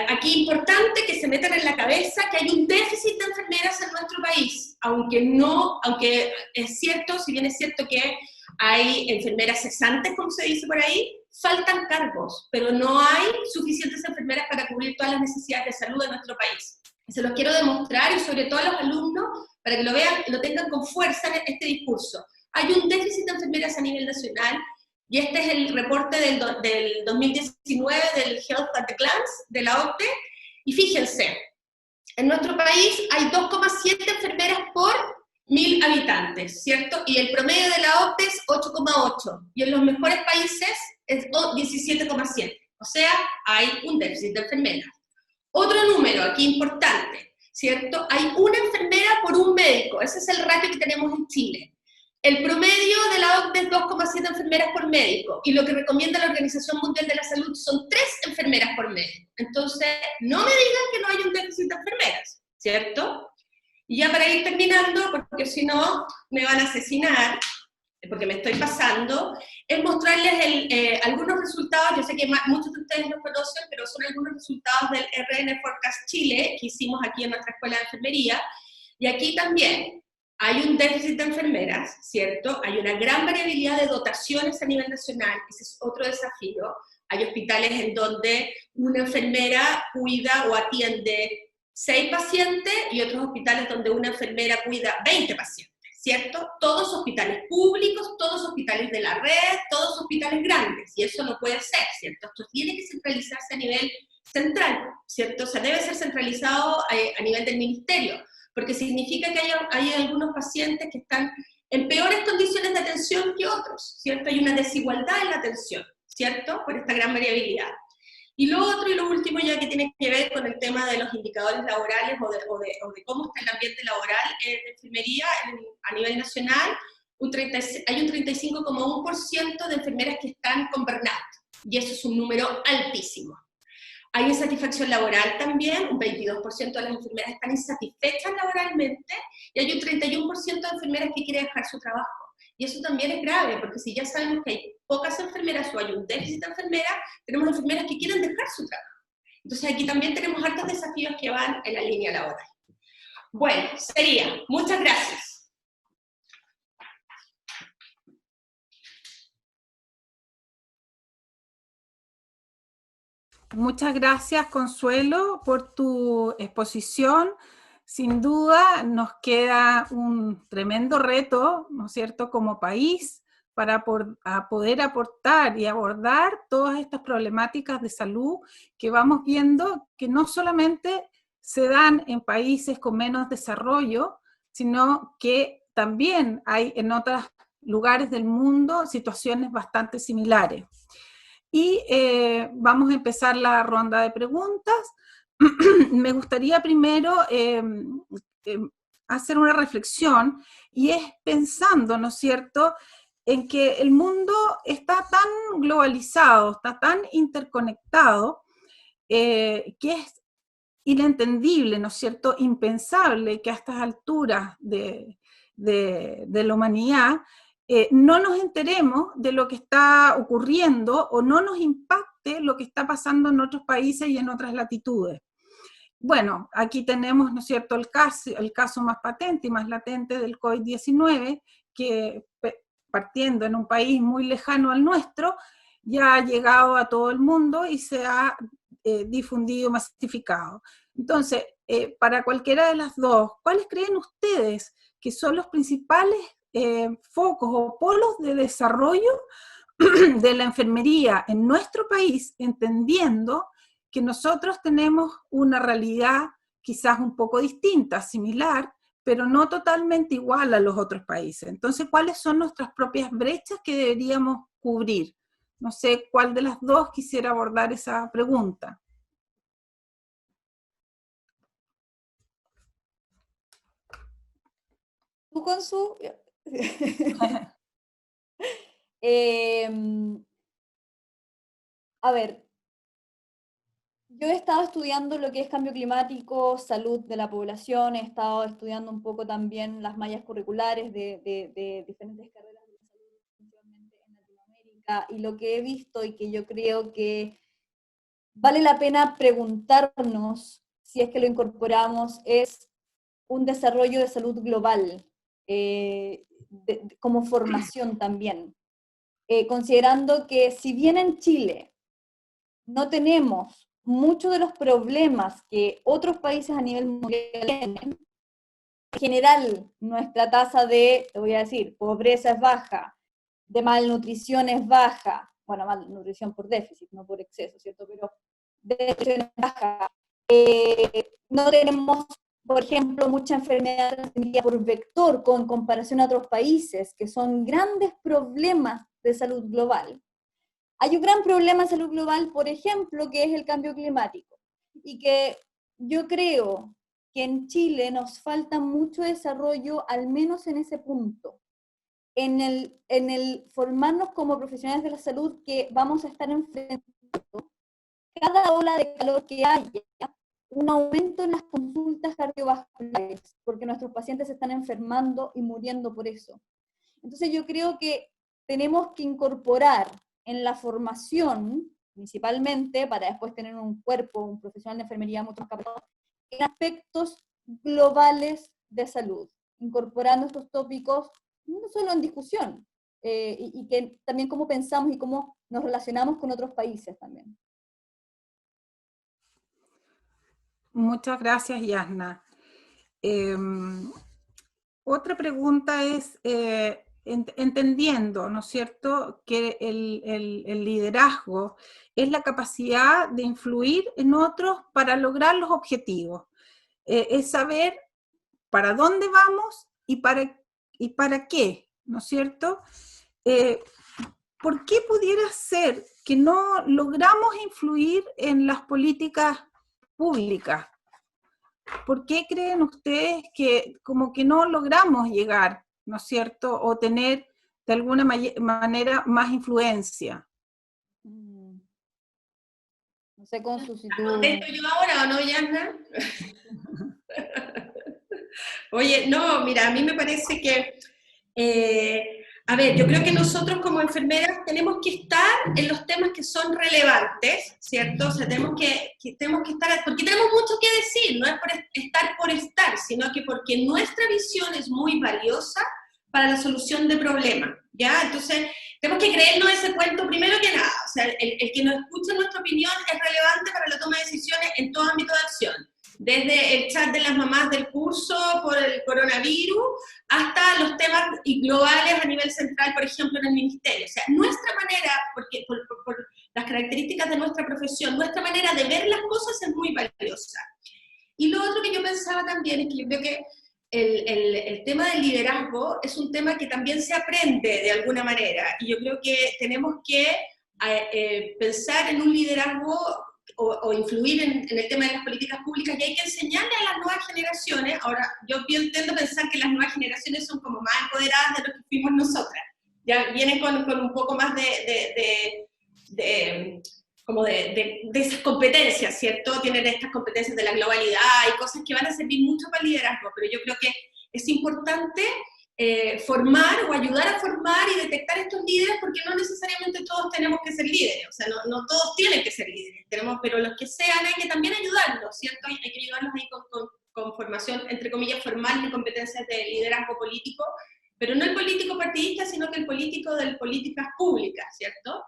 aquí importante que se metan en la cabeza que hay un déficit de enfermeras en nuestro país, aunque es cierto, si bien es cierto que hay enfermeras cesantes, como se dice por ahí, faltan cargos, pero no hay suficientes enfermeras para cubrir todas las necesidades de salud de nuestro país. Se los quiero demostrar, y sobre todo a los alumnos, para que lo vean, lo tengan con fuerza en este discurso. Hay un déficit de enfermeras a nivel nacional, y este es el reporte del 2019 del Health at a Glance, de la OCDE, y fíjense, en nuestro país hay 2,7 enfermeras por 1.000 habitantes, ¿cierto? Y el promedio de la OCDE es 8,8, y en los mejores países es 17,7, o sea, hay un déficit de enfermeras. Otro número aquí importante, ¿cierto? Hay una enfermera por un médico, ese es el ratio que tenemos en Chile. El promedio de la OCDE es 2,7 enfermeras por médico, y lo que recomienda la Organización Mundial de la Salud son 3 enfermeras por médico. Entonces, no me digan que no hay un déficit de enfermeras, ¿cierto? Y ya para ir terminando, porque si no me van a asesinar, porque me estoy pasando, es mostrarles algunos resultados. Yo sé que muchos de ustedes los conocen, pero son algunos resultados del RN Forecast Chile que hicimos aquí en nuestra escuela de enfermería, y aquí también hay un déficit de enfermeras, ¿cierto? Hay una gran variabilidad de dotaciones a nivel nacional, ese es otro desafío. Hay hospitales en donde una enfermera cuida o atiende 6 pacientes y otros hospitales donde una enfermera cuida 20 pacientes, ¿cierto? Todos hospitales públicos, todos hospitales de la red, todos hospitales grandes, y eso no puede ser, ¿cierto? Esto tiene que centralizarse a nivel central, ¿cierto? O sea, debe ser centralizado a nivel del ministerio, porque significa que hay algunos pacientes que están en peores condiciones de atención que otros, ¿cierto? Hay una desigualdad en la atención, ¿cierto? Por esta gran variabilidad. Y lo otro y lo último ya que tiene que ver con el tema de los indicadores laborales o de cómo está el ambiente laboral en enfermería a nivel nacional, hay un 35,1% de enfermeras que están con burnout, y eso es un número altísimo. Hay insatisfacción laboral también, un 22% de las enfermeras están insatisfechas laboralmente, y hay un 31% de enfermeras que quieren dejar su trabajo. Y eso también es grave, porque si ya sabemos que hay pocas enfermeras o hay un déficit de enfermeras, tenemos enfermeras que quieren dejar su trabajo. Entonces aquí también tenemos hartos desafíos que van en la línea laboral. Bueno, sería, muchas gracias. Muchas gracias, Consuelo, por tu exposición. Sin duda nos queda un tremendo reto, ¿no es cierto?, como país, para poder aportar y abordar todas estas problemáticas de salud que vamos viendo que no solamente se dan en países con menos desarrollo, sino que también hay en otros lugares del mundo situaciones bastante similares. Y vamos a empezar la ronda de preguntas. Me gustaría primero hacer una reflexión, y es pensando, ¿no es cierto?, en que el mundo está tan globalizado, está tan interconectado, que es inentendible, ¿no es cierto?, impensable que a estas alturas de la humanidad no nos enteremos de lo que está ocurriendo o no nos impacte lo que está pasando en otros países y en otras latitudes. Bueno, aquí tenemos, ¿no es cierto?, el caso más patente y más latente del COVID-19, que partiendo en un país muy lejano al nuestro, ya ha llegado a todo el mundo y se ha difundido, masificado. Entonces, para cualquiera de las dos, ¿cuáles creen ustedes que son los principales focos o polos de desarrollo de la enfermería en nuestro país, entendiendo que nosotros tenemos una realidad quizás un poco distinta, similar, pero no totalmente igual a los otros países? Entonces, ¿cuáles son nuestras propias brechas que deberíamos cubrir? No sé cuál de las dos quisiera abordar esa pregunta. ¿Tú, Consu? A ver, yo he estado estudiando lo que es cambio climático, salud de la población, he estado estudiando un poco también las mallas curriculares de diferentes carreras de la salud, principalmente en Latinoamérica, y lo que he visto y que yo creo que vale la pena preguntarnos si es que lo incorporamos es un desarrollo de salud global, como formación también. Considerando que si bien en Chile no tenemos muchos de los problemas que otros países a nivel mundial tienen, en general nuestra tasa de, te voy a decir, pobreza es baja, de malnutrición es baja, bueno, malnutrición por déficit, no por exceso, ¿cierto? Pero desnutrición es baja. No tenemos, por ejemplo, mucha enfermedad transmitida por vector con comparación a otros países, que son grandes problemas de salud global. Hay un gran problema de salud global, por ejemplo, que es el cambio climático, y que yo creo que en Chile nos falta mucho desarrollo, al menos en ese punto, en el formarnos como profesionales de la salud que vamos a estar enfrentando cada ola de calor que haya, un aumento en las consultas cardiovasculares, porque nuestros pacientes se están enfermando y muriendo por eso. Entonces yo creo que tenemos que incorporar en la formación, principalmente, para después tener un cuerpo, un profesional de enfermería mucho más capacitado, en aspectos globales de salud, incorporando estos tópicos no solo en discusión, y que también cómo pensamos y cómo nos relacionamos con otros países también. Muchas gracias, Yasna. Otra pregunta es, entendiendo, ¿no es cierto?, que el liderazgo es la capacidad de influir en otros para lograr los objetivos. Es saber para dónde vamos y para qué, ¿no es cierto? ¿Por qué pudiera ser que no logramos influir en las políticas públicas? ¿Por qué creen ustedes que como que no logramos llegar, ¿no es cierto?, o tener de alguna manera más influencia? No sé, Consu, si tú... ¿Contesto yo ahora o no, Yasna? Oye, no, mira, a mí me parece que, a ver, yo creo que nosotros como enfermeras tenemos que estar en los temas que son relevantes, ¿cierto? O sea, tenemos que estar, porque tenemos mucho que decir, no es por estar por estar, sino que porque nuestra visión es muy valiosa para la solución de problemas, ¿ya? Entonces, tenemos que creernos ese cuento primero que nada, o sea, el que nos escuche nuestra opinión es relevante para la toma de decisiones en todo ámbito de acción. Desde el chat de las mamás del curso por el coronavirus hasta los temas globales a nivel central, por ejemplo, en el ministerio. O sea, nuestra manera, porque por las características de nuestra profesión, nuestra manera de ver las cosas es muy valiosa. Y lo otro que yo pensaba también es que yo creo que el tema del liderazgo es un tema que también se aprende de alguna manera. Y yo creo que tenemos que pensar en un liderazgo o influir en el tema de las políticas públicas, y hay que enseñarle a las nuevas generaciones. Ahora, yo tiendo a pensar que las nuevas generaciones son como más empoderadas de lo que fuimos nosotras, ya vienen con un poco más de esas competencias, ¿cierto? Tienen estas competencias de la globalidad y cosas que van a servir mucho para el liderazgo, pero yo creo que es importante formar o ayudar a formar y detectar estos líderes, porque no necesariamente todos tenemos que ser líderes, o sea, no todos tienen que ser líderes, pero los que sean hay que también ayudarlos, ¿cierto? Hay que ayudarlos ahí con formación, entre comillas, formal de competencias de liderazgo político, pero no el político partidista, sino que el político de políticas públicas, ¿cierto?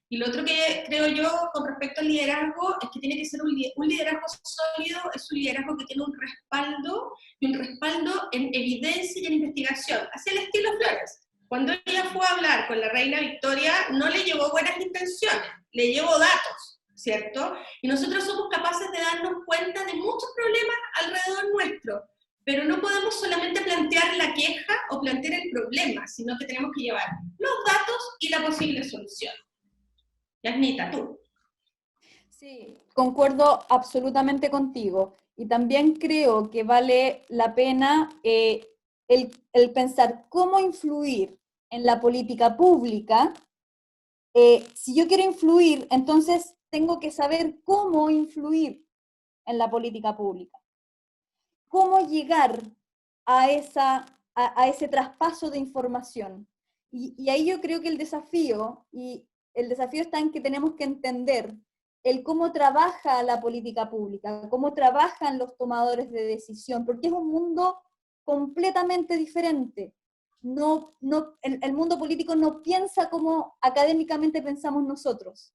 Y lo otro que creo yo con respecto al liderazgo es que tiene que ser un liderazgo sólido, es un liderazgo que tiene un respaldo en evidencia y en investigación, hacia el estilo Flores. Cuando ella fue a hablar con la reina Victoria, no le llevó buenas intenciones, le llevó datos, ¿cierto? Y nosotros somos capaces de darnos cuenta de muchos problemas alrededor nuestro, pero no podemos solamente plantear la queja o plantear el problema, sino que tenemos que llevar los datos y la posible solución. Yasnita, tú. Sí, concuerdo absolutamente contigo. Y también creo que vale la pena el pensar cómo influir en la política pública. Si yo quiero influir, entonces tengo que saber cómo influir en la política pública. Cómo llegar a ese traspaso de información. Y ahí yo creo que el desafío está en que tenemos que entender el cómo trabaja la política pública, cómo trabajan los tomadores de decisión, porque es un mundo completamente diferente. El mundo político no piensa como académicamente pensamos nosotros.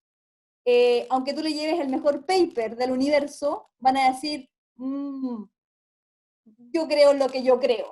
Aunque tú le lleves el mejor paper del universo, van a decir, yo creo en lo que yo creo.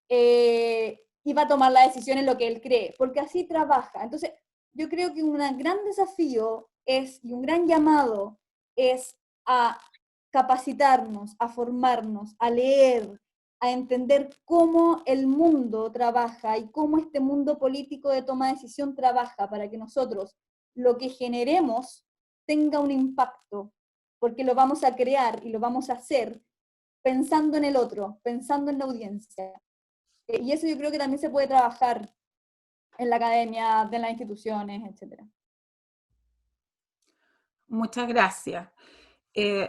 Y va a tomar la decisión en lo que él cree, porque así trabaja. Entonces, yo creo que un gran desafío y un gran llamado es a capacitarnos, a formarnos, a leer, a entender cómo el mundo trabaja y cómo este mundo político de toma de decisión trabaja para que nosotros lo que generemos tenga un impacto, porque lo vamos a crear y lo vamos a hacer pensando en el otro, pensando en la audiencia. Y eso yo creo que también se puede trabajar en la academia, en las instituciones, etc. Muchas gracias.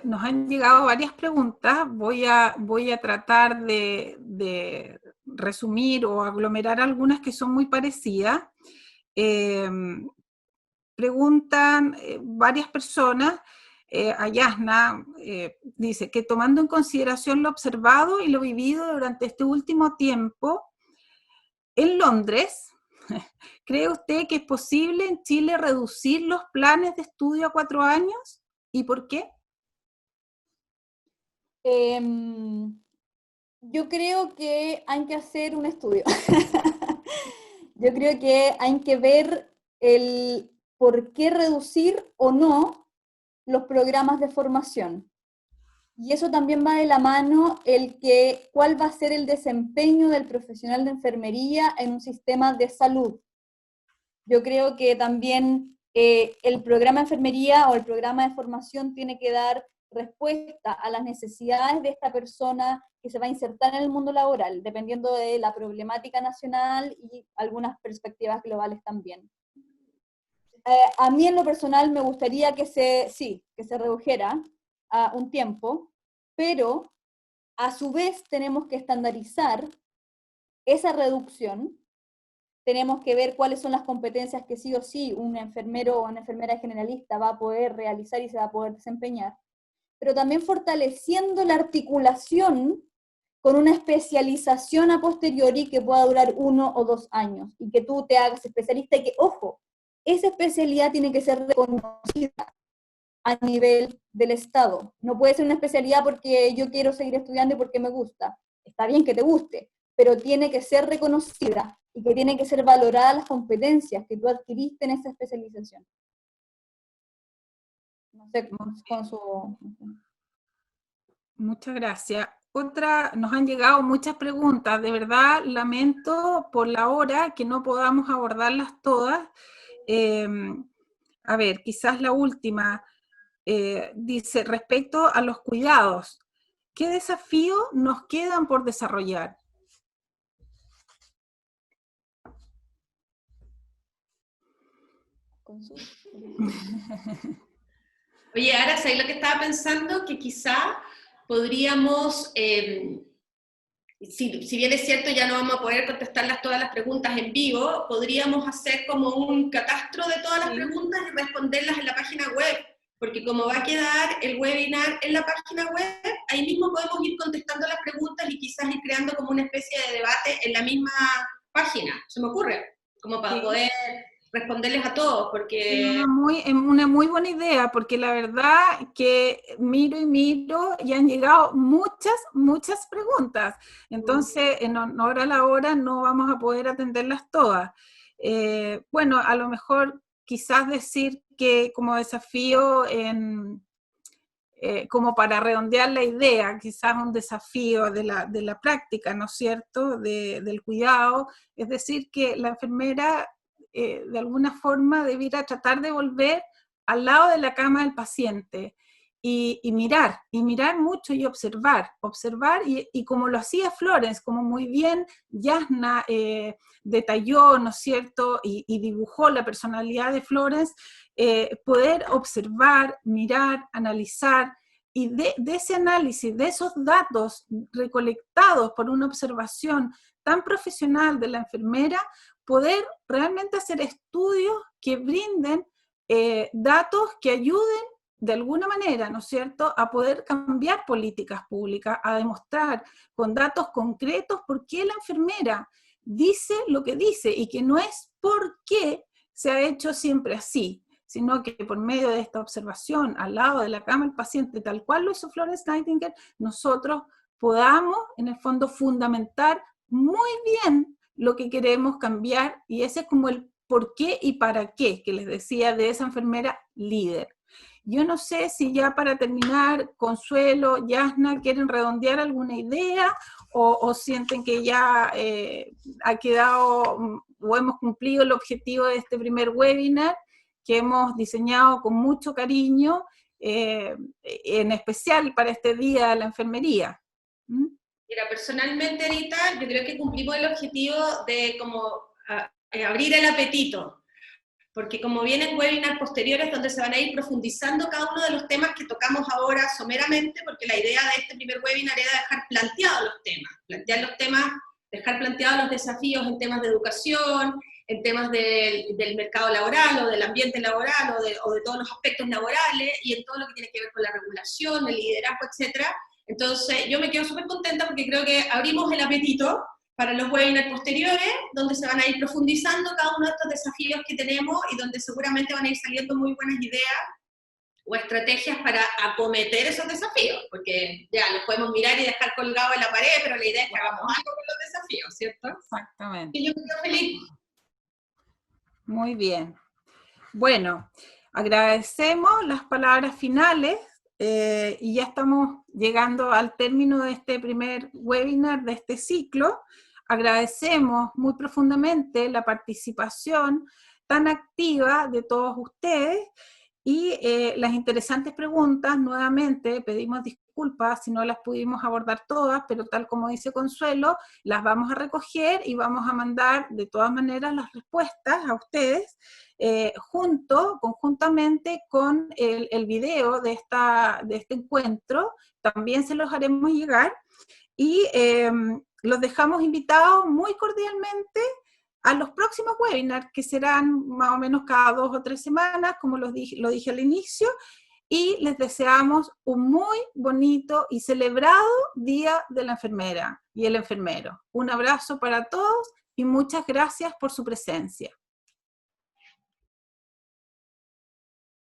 Nos han llegado varias preguntas, voy a tratar de resumir o aglomerar algunas que son muy parecidas. Preguntan varias personas, a Yasna, dice que tomando en consideración lo observado y lo vivido durante este último tiempo en Londres, ¿cree usted que es posible en Chile reducir los planes de estudio a 4 años? ¿Y por qué? Yo creo que hay que hacer un estudio. Yo creo que hay que ver el por qué reducir o no los programas de formación. Y eso también va de la mano cuál va a ser el desempeño del profesional de enfermería en un sistema de salud. Yo creo que también el programa de enfermería o el programa de formación tiene que dar respuesta a las necesidades de esta persona que se va a insertar en el mundo laboral, dependiendo de la problemática nacional y algunas perspectivas globales también. A mí en lo personal me gustaría que se redujera a un tiempo, pero a su vez tenemos que estandarizar esa reducción. Tenemos que ver cuáles son las competencias que sí o sí un enfermero o una enfermera generalista va a poder realizar y se va a poder desempeñar, pero también fortaleciendo la articulación con una especialización a posteriori que pueda durar 1 o 2 años, y que tú te hagas especialista y que, ojo, esa especialidad tiene que ser reconocida a nivel del Estado. No puede ser una especialidad porque yo quiero seguir estudiando y porque me gusta. Está bien que te guste, pero tiene que ser reconocida y que tiene que ser valorada las competencias que tú adquiriste en esa especialización. No sé, con su... Muchas gracias. Nos han llegado muchas preguntas. De verdad, lamento por la hora que no podamos abordarlas todas. A ver, quizás la última. Dice, respecto a los cuidados, ¿qué desafíos nos quedan por desarrollar? Oye, ahora, ¿sabes lo que estaba pensando? Que quizá podríamos, si bien es cierto, ya no vamos a poder contestarlas todas las preguntas en vivo, podríamos hacer como un catastro de todas las preguntas y responderlas en la página web, porque como va a quedar el webinar en la página web, ahí mismo podemos ir contestando las preguntas y quizás ir creando como una especie de debate en la misma página, se me ocurre, como para poder responderles a todos, porque... Es una muy buena idea, porque la verdad que miro y han llegado muchas preguntas. Entonces, en honor a la hora, no vamos a poder atenderlas todas. Bueno, a lo mejor quizás decir que como desafío, como para redondear la idea, quizás un desafío de la práctica, ¿no es cierto?, del cuidado, es decir, que la enfermera de alguna forma debiera tratar de volver al lado de la cama del paciente y mirar mucho y observar y como lo hacía Florence, como muy bien Yasna detalló, ¿no es cierto?, y dibujó la personalidad de Florence, poder observar, mirar, analizar, y de ese análisis, de esos datos recolectados por una observación tan profesional de la enfermera, poder realmente hacer estudios que brinden datos que ayuden de alguna manera, ¿no es cierto?, a poder cambiar políticas públicas, a demostrar con datos concretos por qué la enfermera dice lo que dice y que no es porque se ha hecho siempre así, sino que por medio de esta observación al lado de la cama del paciente, tal cual lo hizo Florence Nightingale, nosotros podamos, en el fondo, fundamentar muy bien lo que queremos cambiar, y ese es como el por qué y para qué, que les decía de esa enfermera líder. Yo no sé si ya para terminar, Consuelo, Yasna, ¿quieren redondear alguna idea o sienten que ya ha quedado o hemos cumplido el objetivo de este primer webinar que hemos diseñado con mucho cariño, en especial para este día de la enfermería? Mira, personalmente, Anita, yo creo que cumplimos el objetivo de como abrir el apetito, porque como vienen webinars posteriores donde se van a ir profundizando cada uno de los temas que tocamos ahora someramente, porque la idea de este primer webinar era dejar planteados los temas, plantear los temas, dejar planteados los desafíos en temas de educación, en temas del mercado laboral o del ambiente laboral o de todos los aspectos laborales y en todo lo que tiene que ver con la regulación, el liderazgo, etc. Entonces yo me quedo súper contenta porque creo que abrimos el apetito para los webinars posteriores, donde se van a ir profundizando cada uno de estos desafíos que tenemos y donde seguramente van a ir saliendo muy buenas ideas o estrategias para acometer esos desafíos, porque ya los podemos mirar y dejar colgados en la pared, pero la idea es que hagamos algo con los desafíos, ¿cierto? Exactamente. Y yo me quedo feliz. Muy bien. Bueno, agradecemos las palabras finales y ya estamos llegando al término de este primer webinar de este ciclo. Agradecemos muy profundamente la participación tan activa de todos ustedes y las interesantes preguntas. Nuevamente pedimos disculpas si no las pudimos abordar todas, pero tal como dice Consuelo, las vamos a recoger y vamos a mandar de todas maneras las respuestas a ustedes conjuntamente con el video de este encuentro. También se los haremos llegar y los dejamos invitados muy cordialmente a los próximos webinars, que serán más o menos cada 2 o 3 semanas, como lo dije al inicio, y les deseamos un muy bonito y celebrado Día de la Enfermera y el Enfermero. Un abrazo para todos y muchas gracias por su presencia.